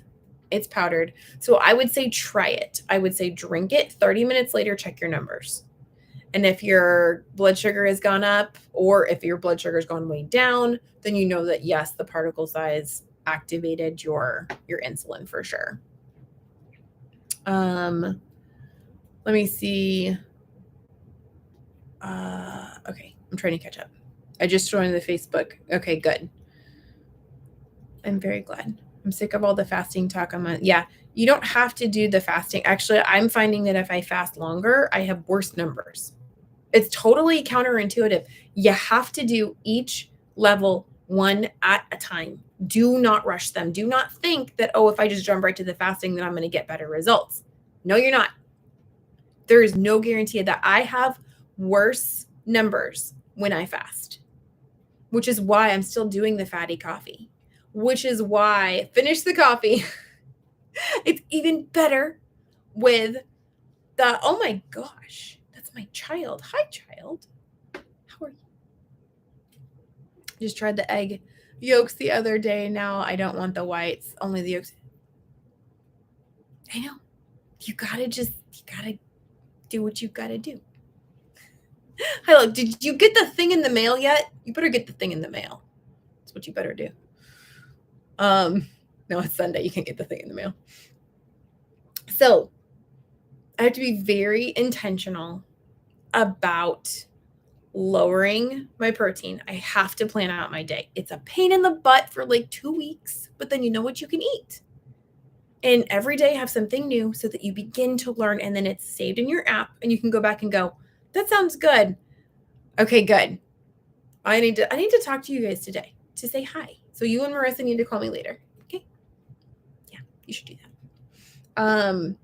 it's powdered. So I would say try it. I would say drink it. 30 minutes later, check your numbers. And if your blood sugar has gone up or if your blood sugar has gone way down, then you know that, yes, the particle size activated your insulin for sure. Let me see. Okay, I'm trying to catch up. I just joined the Facebook. Okay, good. I'm very glad. I'm sick of all the fasting talk. Yeah, you don't have to do the fasting. Actually, I'm finding that if I fast longer, I have worse numbers. It's totally counterintuitive. You have to do each level one at a time. Do not rush them. Do not think that, if I just jump right to the fasting, then I'm going to get better results. No, you're not. There is no guarantee of that. I have worse numbers when I fast, which is why I'm still doing the fatty coffee, which is why finish the coffee. It's even better with the, oh my gosh, that's my child. Hi, child. How are you? Just tried the egg yolks the other day. Now I don't want the whites, only the yolks. I know. You gotta do what you gotta do. Hi, look, did you get the thing in the mail yet? You better get the thing in the mail. That's what you better do. No, it's Sunday. You can't get the thing in the mail. So I have to be very intentional about lowering my protein. I have to plan out my day. It's a pain in the butt for like 2 weeks, but then you know what you can eat. And every day have something new so that you begin to learn, and then it's saved in your app and you can go back and go, that sounds good. Okay, good. I need to talk to you guys today to say hi. So you and Marissa need to call me later. Okay. Yeah, you should do that.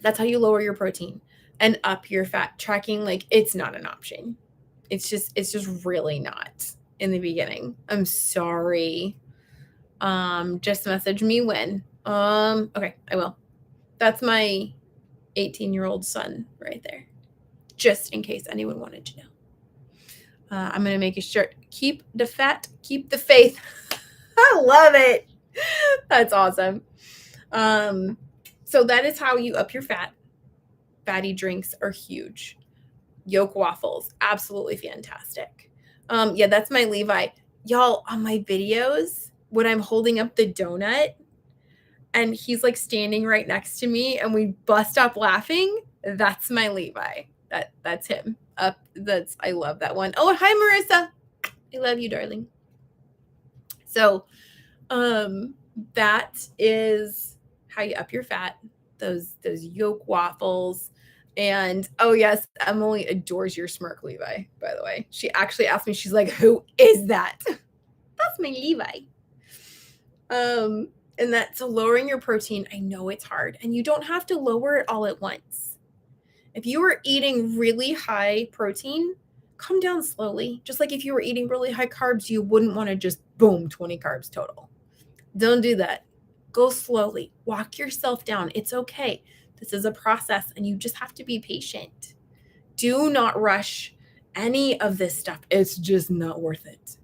That's how you lower your protein and up your fat. Tracking, like, it's not an option. It's just really not in the beginning. I'm sorry. Just message me when. Okay, I will. That's my 18-year-old son right there. Just in case anyone wanted to know. I'm going to make a shirt. Keep the fat, keep the faith. I love it. That's awesome. So that is how you up your fat. Fatty drinks are huge. Yolk waffles, absolutely fantastic. Yeah, that's my Levi. Y'all, on my videos, when I'm holding up the donut and he's like standing right next to me and we bust up laughing, that's my Levi. That's him. I love that one. Oh, hi, Marissa. I love you, darling. So that is how you up your fat, those yolk waffles. And oh yes, Emily adores your smirk, Levi, by the way. She actually asked me, she's like, who is that? That's my Levi. And that's lowering your protein. I know it's hard, and you don't have to lower it all at once. If you were eating really high protein, come down slowly. Just like if you were eating really high carbs, you wouldn't want to just boom, 20 carbs total. Don't do that. Go slowly. Walk yourself down. It's okay. This is a process, and you just have to be patient. Do not rush any of this stuff. It's just not worth it.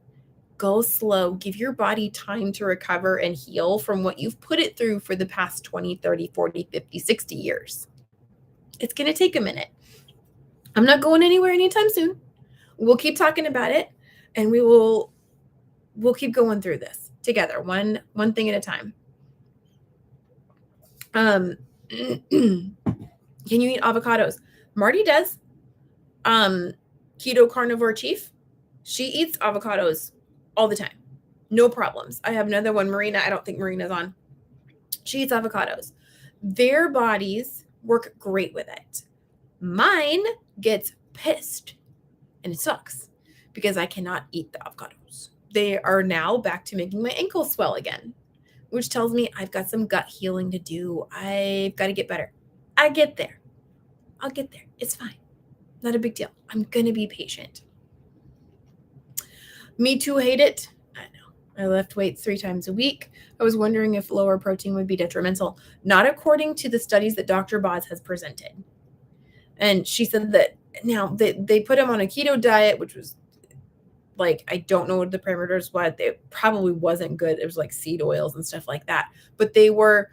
Go slow. Give your body time to recover and heal from what you've put it through for the past 20, 30, 40, 50, 60 years. It's going to take a minute. I'm not going anywhere anytime soon. We'll keep talking about it. and we'll keep going through this together, one thing at a time. Can you eat avocados? Marty does. Keto Carnivore Chief, she eats avocados all the time. No problems. I have another one, Marina. I don't think Marina's on. She eats avocados. Their bodies work great with it. Mine gets pissed, and it sucks because I cannot eat the avocados. They are now back to making my ankles swell again, which tells me I've got some gut healing to do. I've got to get better. I get there. I'll get there. It's fine. Not a big deal. I'm going to be patient. Me too, hate it. I know. I lift weights 3 times a week. I was wondering if lower protein would be detrimental. Not according to the studies that Dr. Boz has presented. And she said that now they put him on a keto diet, which was like, I don't know what the parameters was. It probably wasn't good. It was like seed oils and stuff like that. But they were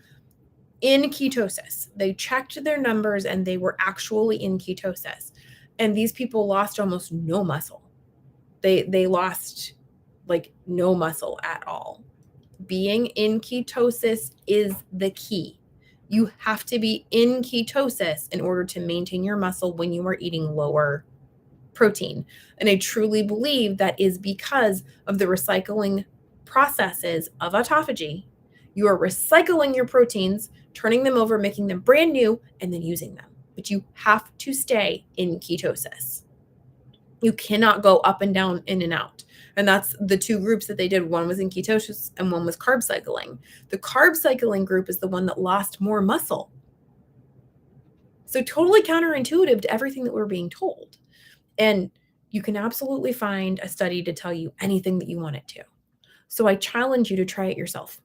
in ketosis. They checked their numbers and they were actually in ketosis. And these people lost almost no muscle. They lost like no muscle at all. Being in ketosis is the key. You have to be in ketosis in order to maintain your muscle when you are eating lower protein. And I truly believe that is because of the recycling processes of autophagy. You are recycling your proteins, turning them over, making them brand new, and then using them. But you have to stay in ketosis. You cannot go up and down, in and out. And that's the 2 groups that they did. One was in ketosis and one was carb cycling. The carb cycling group is the one that lost more muscle. So totally counterintuitive to everything that we're being told. And you can absolutely find a study to tell you anything that you want it to. So I challenge you to try it yourself.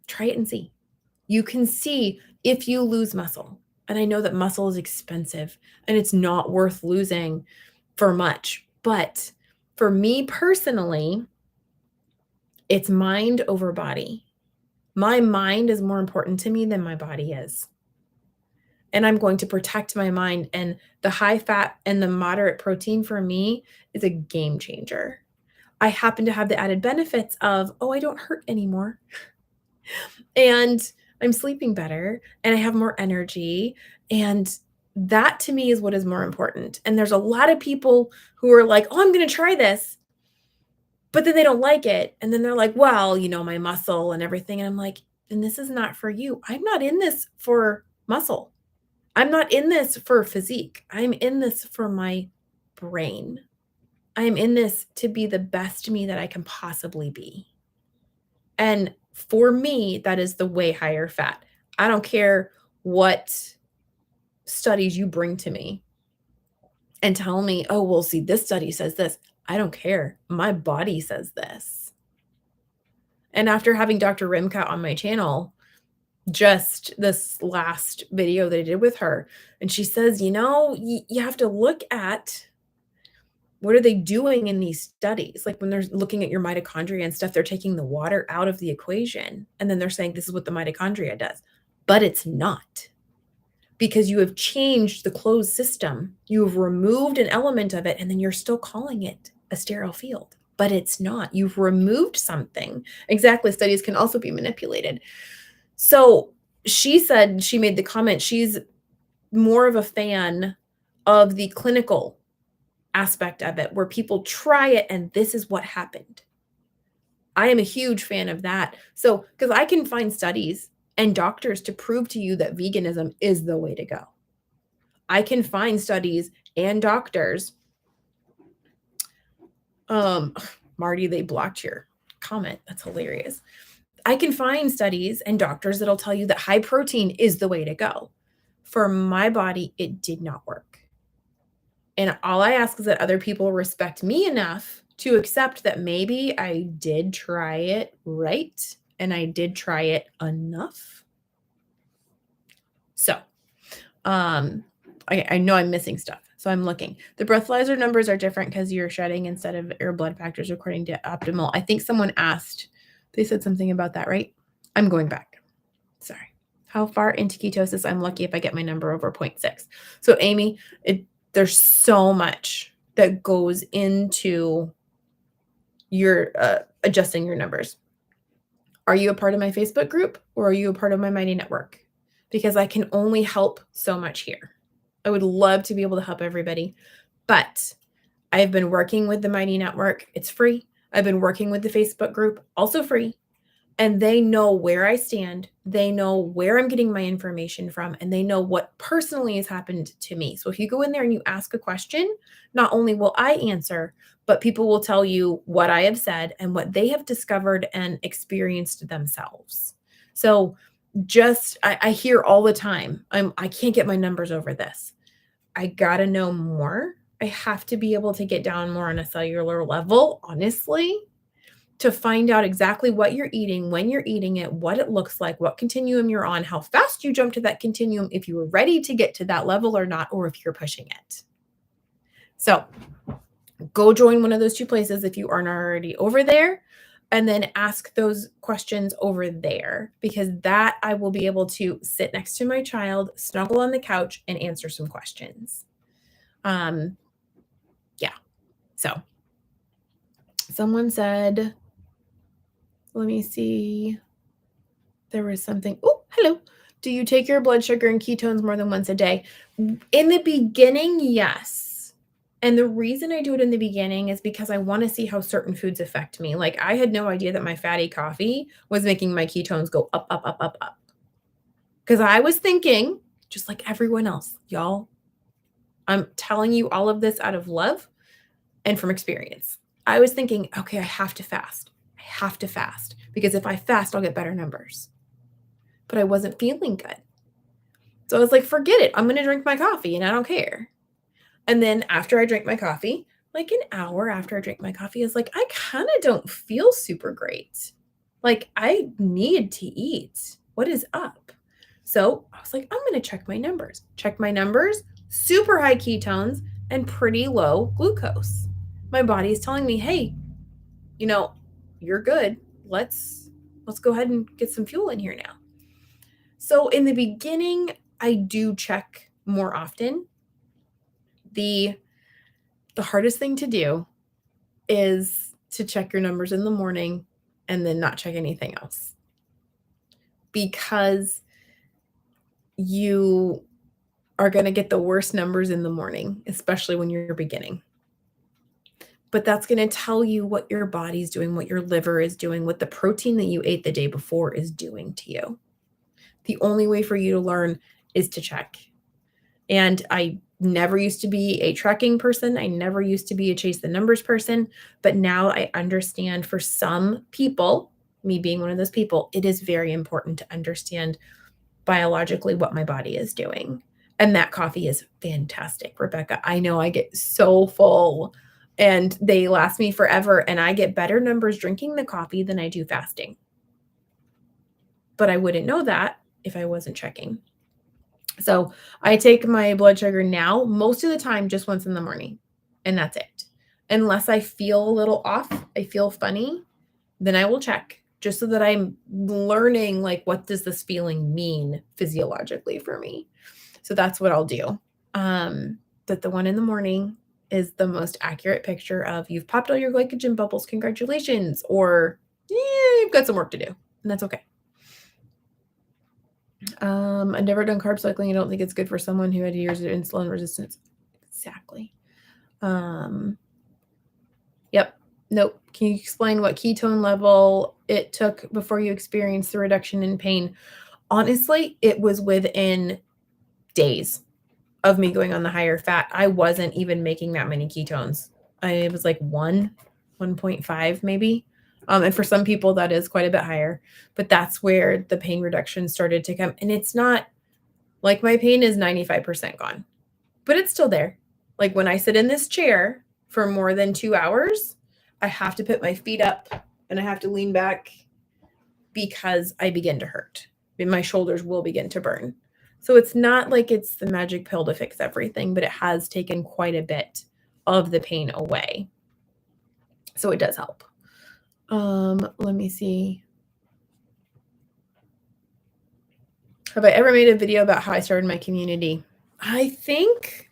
Try it and see. You can see if you lose muscle. And I know that muscle is expensive and it's not worth losing for much. But for me personally, it's mind over body. My mind is more important to me than my body is. And I'm going to protect my mind. And the high fat and the moderate protein for me is a game changer. I happen to have the added benefits of, I don't hurt anymore. And I'm sleeping better and I have more energy. And that to me is what is more important. And there's a lot of people who are like, I'm going to try this, but then they don't like it. And then they're like, well, my muscle and everything. And I'm like, then this is not for you. I'm not in this for muscle. I'm not in this for physique. I'm in this for my brain. I'm in this to be the best me that I can possibly be. And for me, that is the way higher fat. I don't care what studies you bring to me and tell me, see, this study says this. I don't care. My body says this. And after having Dr. Rimka on my channel, just this last video that I did with her, and she says, you have to look at what are they doing in these studies? Like when they're looking at your mitochondria and stuff, they're taking the water out of the equation. And then they're saying this is what the mitochondria does. But it's not. Because you have changed the closed system. You have removed an element of it, and then you're still calling it a sterile field. But it's not. You've removed something. Exactly. Studies can also be manipulated. So she said, she made the comment, she's more of a fan of the clinical aspect of it, where people try it and this is what happened. I am a huge fan of that. So, because I can find studies and doctors to prove to you that veganism is the way to go. I can find studies and doctors. Marty, they blocked your comment. That's hilarious. I can find studies and doctors that'll tell you that high protein is the way to go. For my body, it did not work. And all I ask is that other people respect me enough to accept that maybe I did try it right and I did try it enough. So, I know I'm missing stuff. So I'm looking. The breathalyzer numbers are different because you're shedding instead of your blood factors according to optimal. I think someone asked, they said something about that, right? I'm going back. Sorry. How far into ketosis? I'm lucky if I get my number over 0.6. So Amy, there's so much that goes into you're adjusting your numbers. Are you a part of my Facebook group or are you a part of my Mighty Network? Because I can only help so much here. I would love to be able to help everybody, but I've been working with the Mighty Network. It's free. I've been working with the Facebook group, also free. And they know where I stand. They know where I'm getting my information from, and they know what personally has happened to me. So if you go in there and you ask a question, not only will I answer, but people will tell you what I have said and what they have discovered and experienced themselves. So I hear all the time, I can't get my numbers over this. I got to know more. I have to be able to get down more on a cellular level, honestly, to find out exactly what you're eating, when you're eating it, what it looks like, what continuum you're on, how fast you jump to that continuum, if you were ready to get to that level or not, or if you're pushing it. So go join one of those two places if you aren't already over there, and then ask those questions over there, because that I will be able to sit next to my child, snuggle on the couch, and answer some questions. Yeah. So someone said, let me see. There was something. Oh, hello. Do you take your blood sugar and ketones more than once a day? In the beginning, yes. And the reason I do it in the beginning is because I want to see how certain foods affect me. Like, I had no idea that my fatty coffee was making my ketones go up, up, up, up, up. Because I was thinking, just like everyone else, y'all, I'm telling you all of this out of love and from experience. I was thinking, okay, I have to fast. I have to fast because if I fast, I'll get better numbers. But I wasn't feeling good. So I was like, forget it. I'm going to drink my coffee and I don't care. And then after I drank my coffee, like an hour after I drank my coffee, I was like, I kind of don't feel super great. Like, I need to eat. What is up? So I was like, I'm going to check my numbers. Check my numbers, super high ketones and pretty low glucose. My body is telling me, hey, you're good. Let's go ahead and get some fuel in here now. So in the beginning, I do check more often. The hardest thing to do is to check your numbers in the morning and then not check anything else, because you are going to get the worst numbers in the morning, especially when you're beginning. But that's going to tell you what your body's doing, what your liver is doing, what the protein that you ate the day before is doing to you. The only way for you to learn is to check. And I never used to be a tracking person. I never used to be a chase the numbers person. But now I understand, for some people, me being one of those people, it is very important to understand biologically what my body is doing. And that coffee is fantastic, Rebecca. I know I get so full and they last me forever. And I get better numbers drinking the coffee than I do fasting. But I wouldn't know that if I wasn't checking. So I take my blood sugar now most of the time just once in the morning, and that's it. Unless I feel a little off, I feel funny, then I will check, just so that I'm learning, like, what does this feeling mean physiologically for me? So that's what I'll do. But the one in the morning is the most accurate picture of, you've popped all your glycogen bubbles, congratulations, or you've got some work to do, and that's okay. I've never done carb cycling. I don't think it's good for someone who had years of insulin resistance. Exactly. Yep. Nope. Can you explain what ketone level it took before you experienced the reduction in pain? Honestly, it was within days of me going on the higher fat. I wasn't even making that many ketones. It was like 1.5 maybe. And for some people, that is quite a bit higher, but that's where the pain reduction started to come. And it's not like my pain is 95% gone, but it's still there. Like, when I sit in this chair for more than 2 hours, I have to put my feet up and I have to lean back because I begin to hurt. My shoulders will begin to burn. So it's not like it's the magic pill to fix everything, but it has taken quite a bit of the pain away. So it does help. Let me see. Have I ever made a video about how I started my community? I think,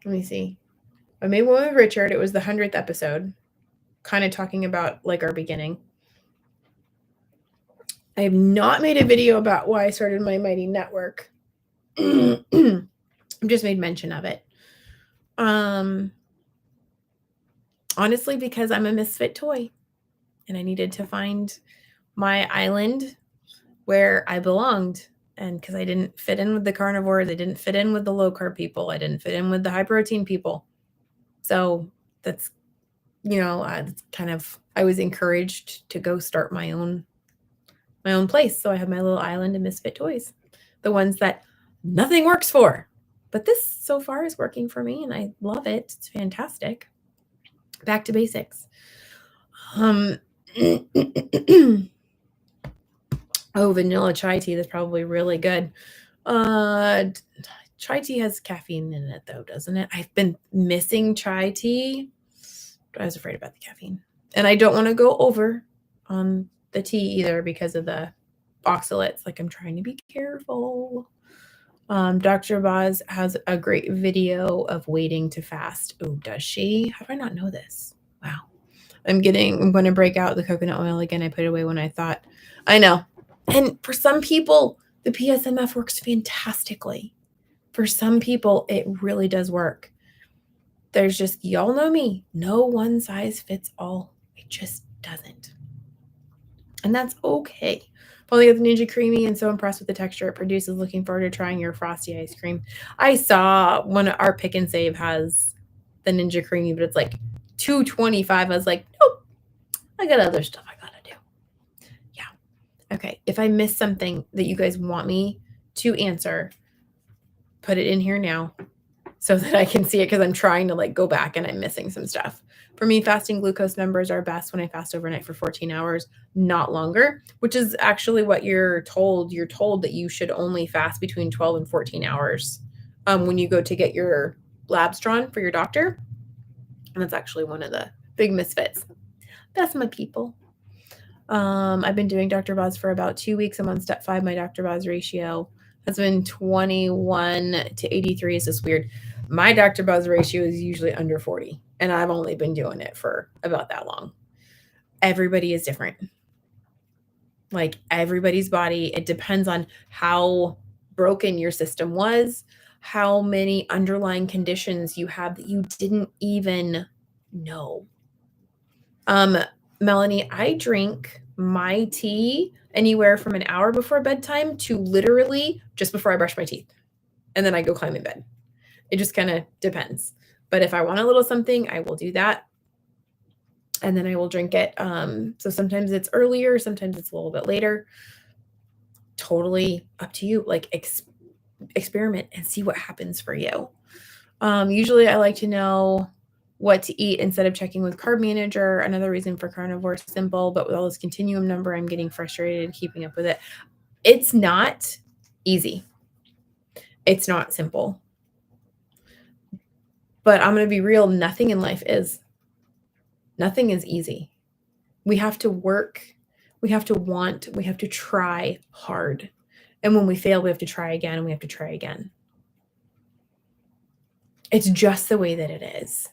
let me see. I made one with Richard. It was the 100th episode, kind of talking about like our beginning. I have not made a video about why I started my Mighty Network. I've just made mention of it. Honestly, because I'm a misfit toy and I needed to find my island where I belonged. And because I didn't fit in with the carnivores, I didn't fit in with the low carb people, I didn't fit in with the high protein people. So that's, it's kind of, I was encouraged to go start my own place. So I have my little island of misfit toys, the ones that nothing works for. But this so far is working for me and I love it. It's fantastic. Back to basics. Oh, vanilla chai tea. That's probably really good. Chai tea has caffeine in it though, doesn't it? I've been missing chai tea. I was afraid about the caffeine. And I don't want to go over on the tea either because of the oxalates. Like I'm trying to be careful. Dr. Boz has a great video of waiting to fast. Oh, does she? How do I not know this? Wow. I'm going to break out the coconut oil again. I put it away when I thought. I know. And for some people, the PSMF works fantastically. For some people, it really does work. There's just, y'all know me, no one size fits all. It just doesn't. And that's okay. Finally got the Ninja Creamy and so impressed with the texture it produces. Looking forward to trying your frosty ice cream. I saw one of our Pick and Save has the Ninja Creamy, but it's like $2.25. I was like, nope, I got other stuff I gotta do. Yeah. Okay. If I miss something that you guys want me to answer, put it in here now so that I can see it because I'm trying to like go back and I'm missing some stuff. For me, fasting glucose numbers are best when I fast overnight for 14 hours, not longer, which is actually what you're told. You're told that you should only fast between 12 and 14 hours when you go to get your labs drawn for your doctor. And that's actually one of the big misfits. That's my people. I've been doing Dr. Boz for about 2 weeks. I'm on step 5. My Dr. Boz ratio has been 21 to 83. Is this weird? My Dr. Boz ratio is usually under 40, and I've only been doing it for about that long. Everybody is different. Like everybody's body, it depends on how broken your system was, how many underlying conditions you have that you didn't even know. Melanie, I drink my tea anywhere from an hour before bedtime to literally just before I brush my teeth. And then I go climb in bed. It just kind of depends. But if I want a little something, I will do that. And then I will drink it. So sometimes it's earlier, sometimes it's a little bit later. Totally up to you. Like experiment and see what happens for you. Usually I like to know what to eat instead of checking with Carb Manager. Another reason for carnivore is simple, but with all this continuum number, I'm getting frustrated keeping up with it. It's not easy. It's not simple. But I'm going to be real. Nothing in life is. Nothing is easy. We have to work. We have to want. We have to try hard. And when we fail, we have to try again and we have to try again. It's just the way that it is.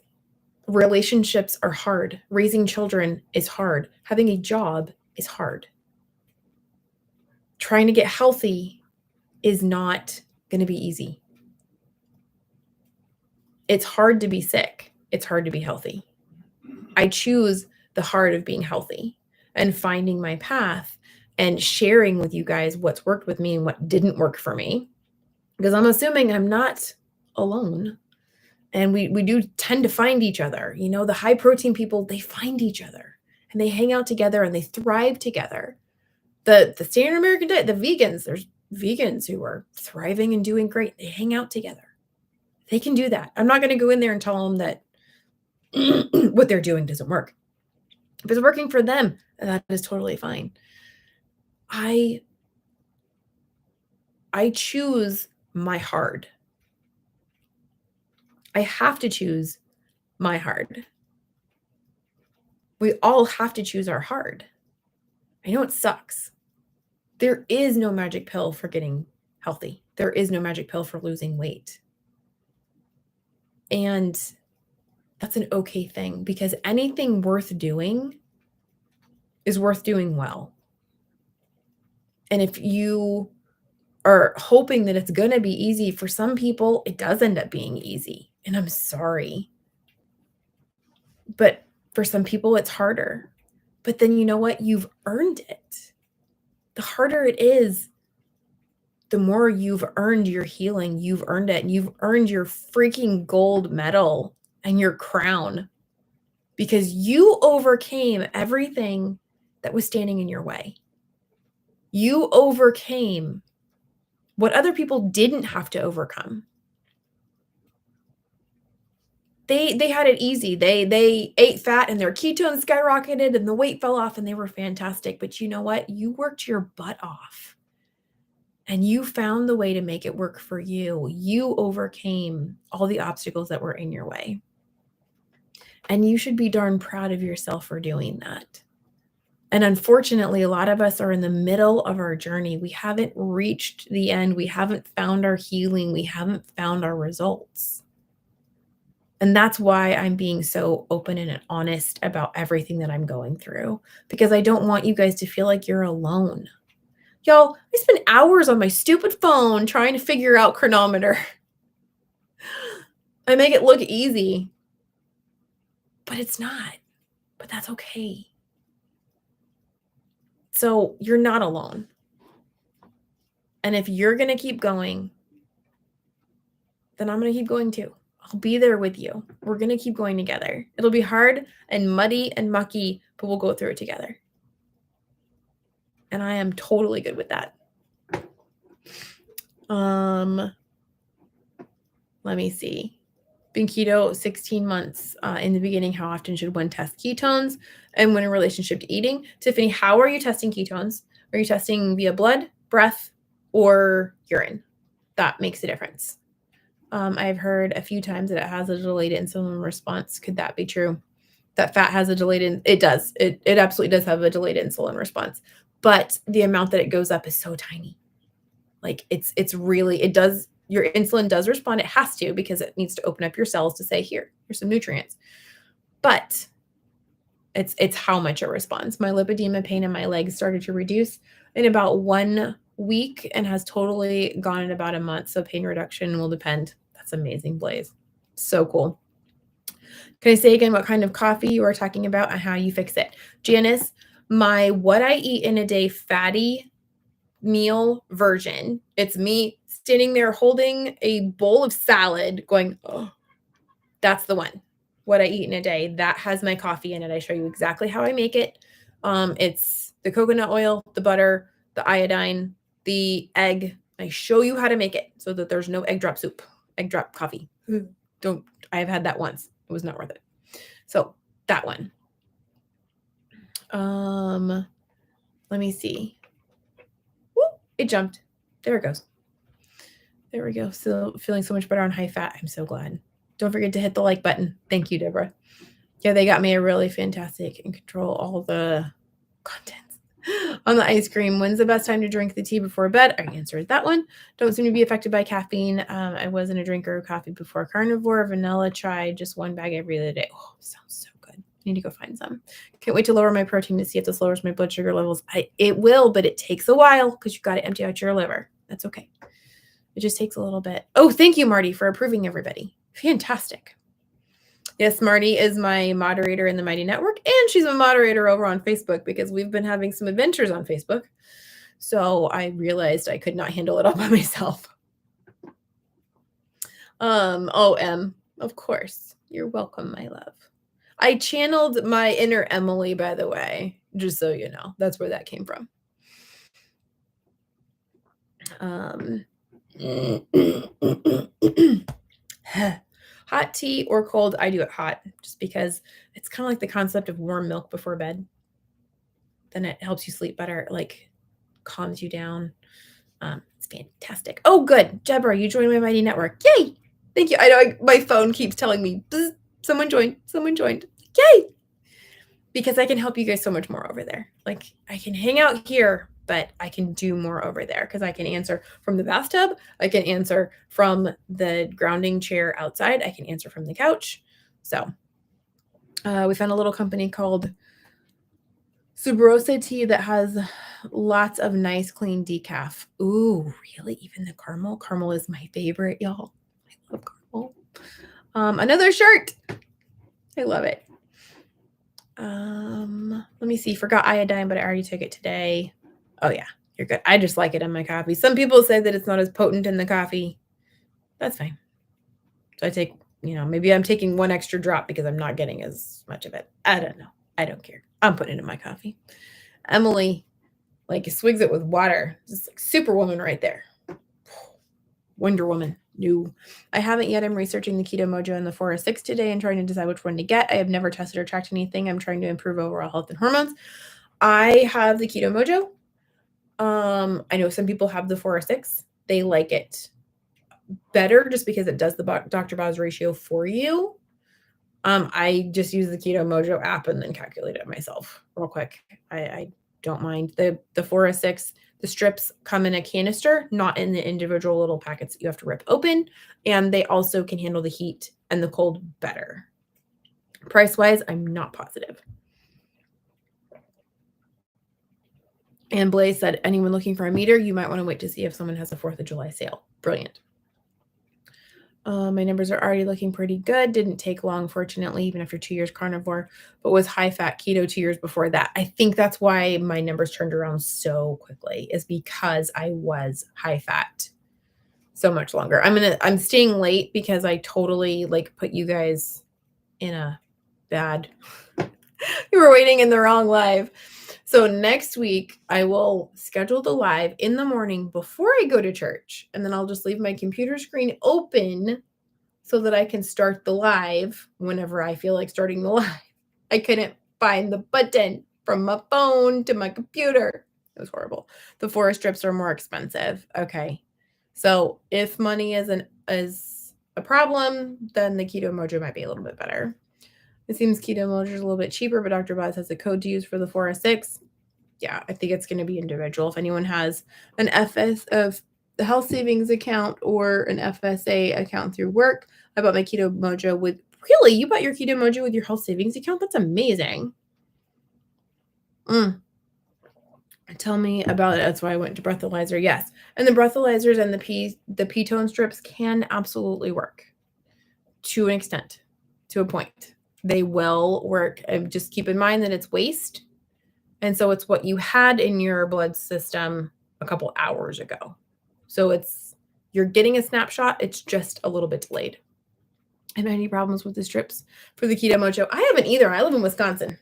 Relationships are hard. Raising children is hard. Having a job is hard. Trying to get healthy is not going to be easy. It's hard to be sick. It's hard to be healthy. I choose the hard of being healthy and finding my path and sharing with you guys what's worked with me and what didn't work for me. Because I'm assuming I'm not alone. And we do tend to find each other. You know, the high protein people, they find each other and they hang out together and they thrive together. The standard American diet, the vegans, there's vegans who are thriving and doing great. They hang out together. They can do that. I'm not going to go in there and tell them that what they're doing doesn't work. If it's working for them, that is totally fine. I choose my hard. I have to choose my hard. We all have to choose our hard. I know it sucks. There is no magic pill for getting healthy. There is no magic pill for losing weight. And That's an okay thing, because anything worth doing is worth doing well. And if you are hoping that it's going to be easy, for some people, it does end up being easy. And I'm sorry. But for some people, it's harder. But then you know what? You've earned it. The harder it is, the more you've earned your healing. You've earned it. You've earned your freaking gold medal and your crown, because you overcame everything that was standing in your way. You overcame what other people didn't have to overcome. They had it easy. They ate fat and their ketones skyrocketed and the weight fell off and they were fantastic. But you know what? You worked your butt off and you found the way to make it work for you. You overcame all the obstacles that were in your way. And you should be darn proud of yourself for doing that. And unfortunately, a lot of us are in the middle of our journey. We haven't reached the end. We haven't found our healing. We haven't found our results. And that's why I'm being so open and honest about everything that I'm going through, because I don't want you guys to feel like you're alone. Y'all, I spend hours on my stupid phone trying to figure out chronometer. I make it look easy, but it's not. But that's okay. So you're not alone. And if you're going to keep going, then I'm going to keep going too. I'll be there with you. We're going to keep going together. It'll be hard and muddy and mucky, but we'll go through it together. And I am totally good with that. Let me see. Been keto 16 months. In the beginning, how often should one test ketones? And when in relationship to eating? Tiffany, how are you testing ketones? Are you testing via blood, breath, or urine? That makes a difference. I've heard a few times that it has a delayed insulin response. Could that be true? That fat has a delayed, it does. It absolutely does have a delayed insulin response. But the amount that it goes up is so tiny. Like it's really, it does, your insulin does respond. It has to, because it needs to open up your cells to say, here's some nutrients. But it's how much it responds. My lipedema pain in my legs started to reduce in about 1 week and has totally gone in about a month. So pain reduction will depend. That's amazing, Blaze. So cool. Can I say again what kind of coffee you are talking about and how you fix it? Janice, my what I eat in a day fatty meal version, it's me standing there holding a bowl of salad going, oh, that's the one. What I eat in a day, that has my coffee in it. I show you exactly how I make it. It's the coconut oil, the butter, the iodine, the egg. I show you how to make it so that there's no egg drop soup, egg drop coffee. I've had that once. It was not worth it. So that one. Let me see. Whoop, it jumped. There it goes. There we go. So feeling so much better on high fat. I'm so glad. Don't forget to hit the like button. Thank you, Deborah. Yeah, they got me a really fantastic and control all the contents on the ice cream. When's the best time to drink the tea before bed? I answered that one. Don't seem to be affected by caffeine. I wasn't a drinker of coffee before carnivore. Vanilla chai, just 1 bag every other day. Oh, sounds so good. Need to go find some. Can't wait to lower my protein to see if this lowers my blood sugar levels. It will, but it takes a while because you've got to empty out your liver. That's okay. It just takes a little bit. Oh, thank you, Marty, for approving everybody. Fantastic. Yes, Marty is my moderator in the Mighty Network, and she's a moderator over on Facebook because we've been having some adventures on Facebook. So I realized I could not handle it all by myself. Of course. You're welcome, my love. I channeled my inner Emily, by the way, just so you know. That's where that came from. Hot tea or cold? I do it hot just because it's kind of like the concept of warm milk before bed. Then it helps you sleep better. It like calms you down. It's fantastic. Oh, good. Deborah, you joined my Mighty Network. Yay. Thank you. I know my phone keeps telling me, someone joined. Someone joined. Yay. Because I can help you guys so much more over there. Like I can hang out here, but I can do more over there because I can answer from the bathtub. I can answer from the grounding chair outside. I can answer from the couch. So We found a little company called Subarosa tea that has lots of nice, clean decaf. Ooh, really? Even the caramel? Caramel is my favorite, y'all. I love caramel. Another shirt. I love it. Let me see. Forgot iodine, but I already took it today. Oh, yeah. You're good. I just like it in my coffee. Some people say that it's not as potent in the coffee. That's fine. So I take, maybe I'm taking one extra drop because I'm not getting as much of it. I don't know. I don't care. I'm putting it in my coffee. Emily, swigs it with water. Just like Superwoman right there. Wonder Woman. No. I haven't yet. I'm researching the Keto Mojo and the 406 today and trying to decide which one to get. I have never tested or tracked anything. I'm trying to improve overall health and hormones. I have the Keto Mojo. I know some people have the 406. They like it better just because it does the Dr. Boz ratio for you. I just use the Keto Mojo app and then calculate it myself real quick. I don't mind. The 406, the strips come in a canister, not in the individual little packets that you have to rip open. And they also can handle the heat and the cold better. Price-wise, I'm not positive. And Blaze said, anyone looking for a meter, you might want to wait to see if someone has a 4th of July sale. Brilliant. My numbers are already looking pretty good. Didn't take long, fortunately, even after 2 years carnivore, but was high-fat keto 2 years before that. I think that's why my numbers turned around so quickly, is because I was high-fat so much longer. I'm staying late because I totally put you guys in a bad. You were waiting in the wrong live. So next week, I will schedule the live in the morning before I go to church. And then I'll just leave my computer screen open so that I can start the live whenever I feel like starting the live. I couldn't find the button from my phone to my computer. It was horrible. The forest strips are more expensive. Okay. So if money is a problem, then the Keto Mojo might be a little bit better. It seems Keto Mojo is a little bit cheaper, but Dr. Boz has a code to use for the 406. Yeah, I think it's going to be individual. If anyone has an FS of the health savings account or an FSA account through work, I bought my Keto Mojo with, really? You bought your Keto Mojo with your health savings account? That's amazing. Tell me about it. That's why I went to breathalyzer. Yes. And the breathalyzers and the ketone strips can absolutely work to an extent, to a point. They will work. Just keep in mind that it's waste. And so it's what you had in your blood system a couple hours ago. So you're getting a snapshot. It's just a little bit delayed. Have any problems with the strips for the Keto Mojo? I haven't either. I live in Wisconsin.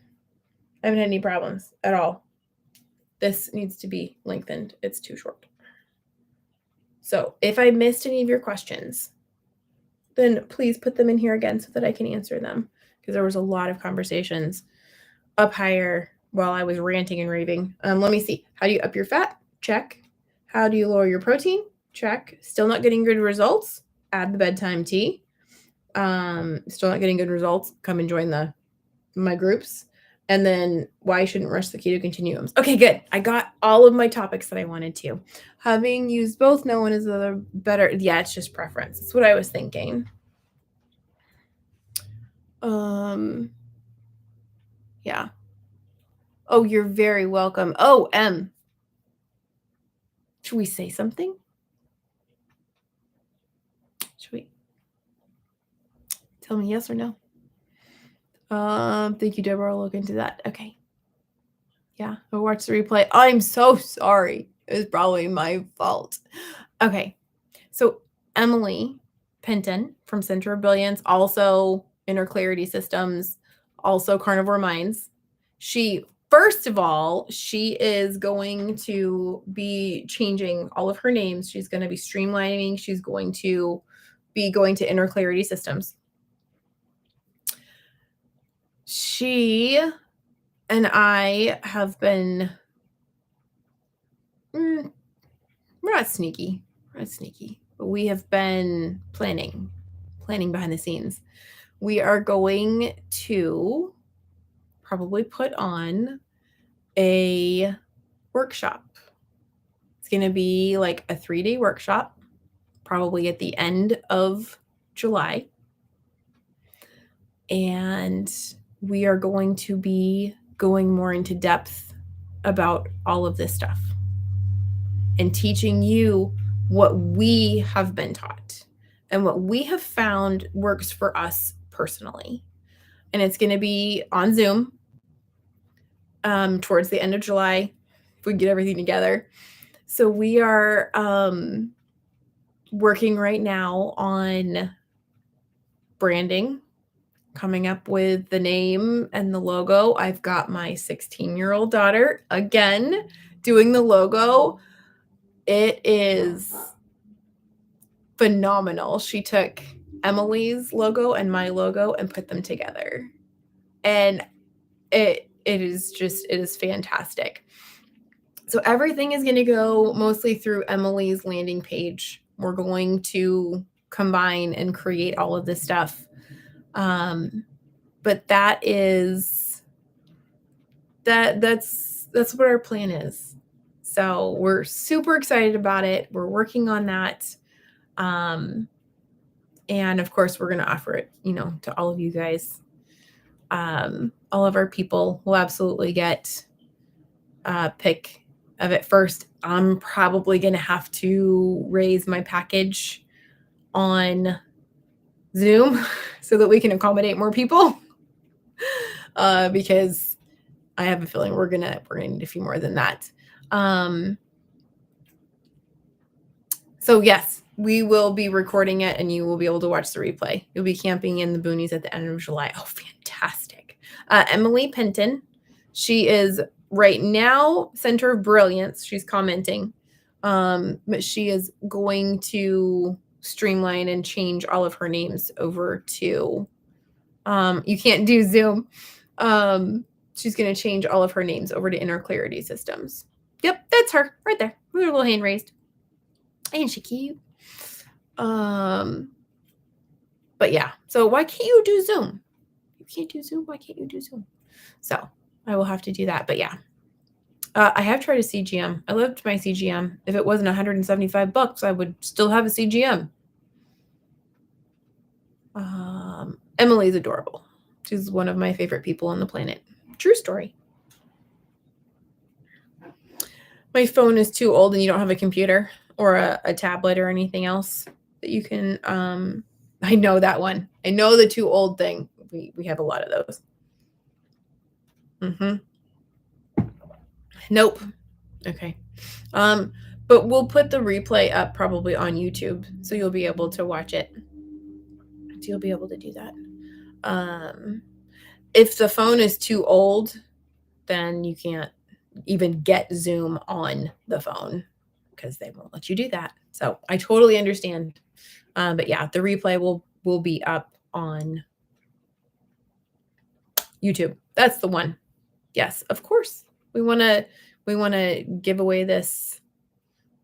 I haven't had any problems at all. This needs to be lengthened. It's too short. So if I missed any of your questions, then please put them in here again so that I can answer them, because there was a lot of conversations up higher while I was ranting and raving. Let me see. How do you up your fat? Check. How do you lower your protein? Check. Still not getting good results? Add the bedtime tea. Still not getting good results? Come and join my groups. And then why I shouldn't rush the keto continuums. Okay, good. I got all of my topics that I wanted to. Having used both, no one is the better. Yeah, it's just preference. That's what I was thinking. Yeah. Oh, you're very welcome. Oh, M. Should we say something? Should we? Tell me yes or no. Thank you, Deborah. I'll look into that. Okay. Yeah, I'll watch the replay. I'm so sorry. It was probably my fault. Okay. So Emily Penton from Center of Brilliance, also Inner Clarity Systems, also Carnivore Minds. First of all, she is going to be changing all of her names. She's going to be streamlining. She's going to be going to Inner Clarity Systems. She and I have been, we're not sneaky. But we have been planning behind the scenes. We are going to probably put on a workshop. It's going to be like a 3-day workshop, probably at the end of July. And we are going to be going more into depth about all of this stuff and teaching you what we have been taught and what we have found works for us personally. And it's going to be on Zoom towards the end of July, if we get everything together. So we are working right now on branding, coming up with the name and the logo. I've got my 16-year-old daughter again doing the logo. It is phenomenal. She took Emily's logo and my logo and put them together. And it is fantastic. So everything is going to go mostly through Emily's landing page. We're going to combine and create all of this stuff. But that's what our plan is. So we're super excited about it. We're working on that. And of course we're going to offer it, to all of you guys. All of our people will absolutely get a pick of it first. I'm probably going to have to raise my package on Zoom so that we can accommodate more people. Because I have a feeling we're gonna need a few more than that. So yes, we will be recording it and you will be able to watch the replay. You'll be camping in the boonies at the end of July. Oh, fantastic. Emily Penton, she is right now Center of Brilliance. She's commenting, but she is going to streamline and change all of her names over to, you can't do Zoom. She's going to change all of her names over to Inner Clarity Systems. Yep, that's her right there with her little hand raised. Ain't she cute? But yeah, so why can't you do Zoom? You can't do Zoom. Why can't you do Zoom? So I will have to do that. But yeah, I have tried a CGM. I loved my CGM. If it wasn't $175, I would still have a CGM. Emily's adorable. She's one of my favorite people on the planet. True story. My phone is too old and you don't have a computer or a tablet or anything else that you can, I know that one. I know the too old thing. We have a lot of those. Nope. Okay. But we'll put the replay up probably on YouTube, so you'll be able to watch it. So you'll be able to do that. If the phone is too old, then you can't even get Zoom on the phone because they won't let you do that. So I totally understand. But yeah, the replay will be up on YouTube. That's the one. Yes, of course. We want to give away this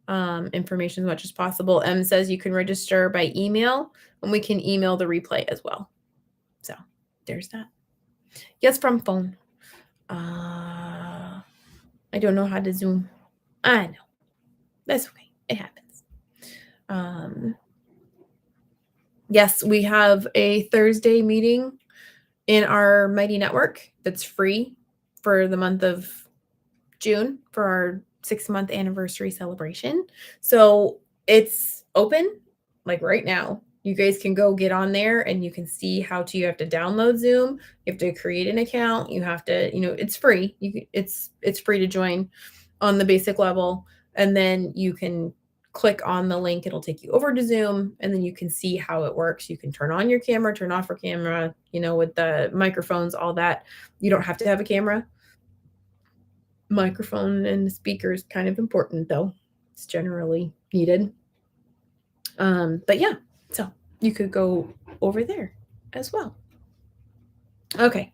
information as much as possible. M says you can register by email, and we can email the replay as well. So there's that. Yes, from phone. I don't know how to Zoom. I know. That's okay. It happens. Yes, we have a Thursday meeting in our Mighty Network that's free for the month of June for our 6-month anniversary celebration. So it's open like right now. You guys can go get on there and you can see you have to download Zoom. You have to create an account. You have to, it's free. It's free to join on the basic level. And then you can click on the link. It'll take you over to Zoom and then you can see how it works. You can turn on your camera, turn off your camera, with the microphones, all that. You don't have to have a camera. Microphone and the speaker is kind of important though. It's generally needed. But yeah, so you could go over there as well. Okay.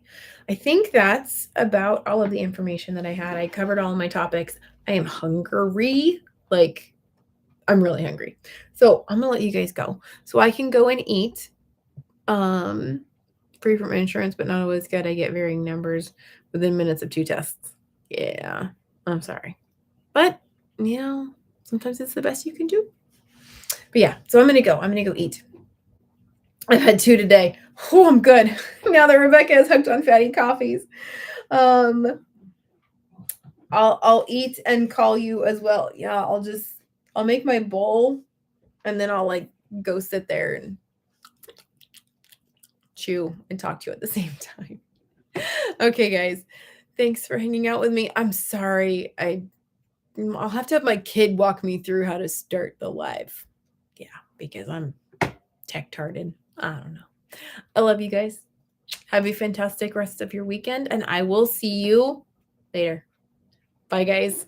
I think that's about all of the information that I had. I covered all of my topics. I am hungry. I'm really hungry. So I'm gonna let you guys go so I can go and eat. Free from insurance, but not always good. I get varying numbers within minutes of 2 tests. Yeah, I'm sorry. But, sometimes it's the best you can do. But yeah, so I'm going to go. I'm going to go eat. I've had 2 today. Oh, I'm good. Now that Rebecca is hooked on fatty coffees. I'll eat and call you as well. Yeah, I'll make my bowl and then I'll like go sit there and chew and talk to you at the same time. Okay, guys. Thanks for hanging out with me. I'm sorry. I'll have to have my kid walk me through how to start the live. Yeah, because I'm tech-tarded. I don't know. I love you guys. Have a fantastic rest of your weekend, and I will see you later. Bye, guys.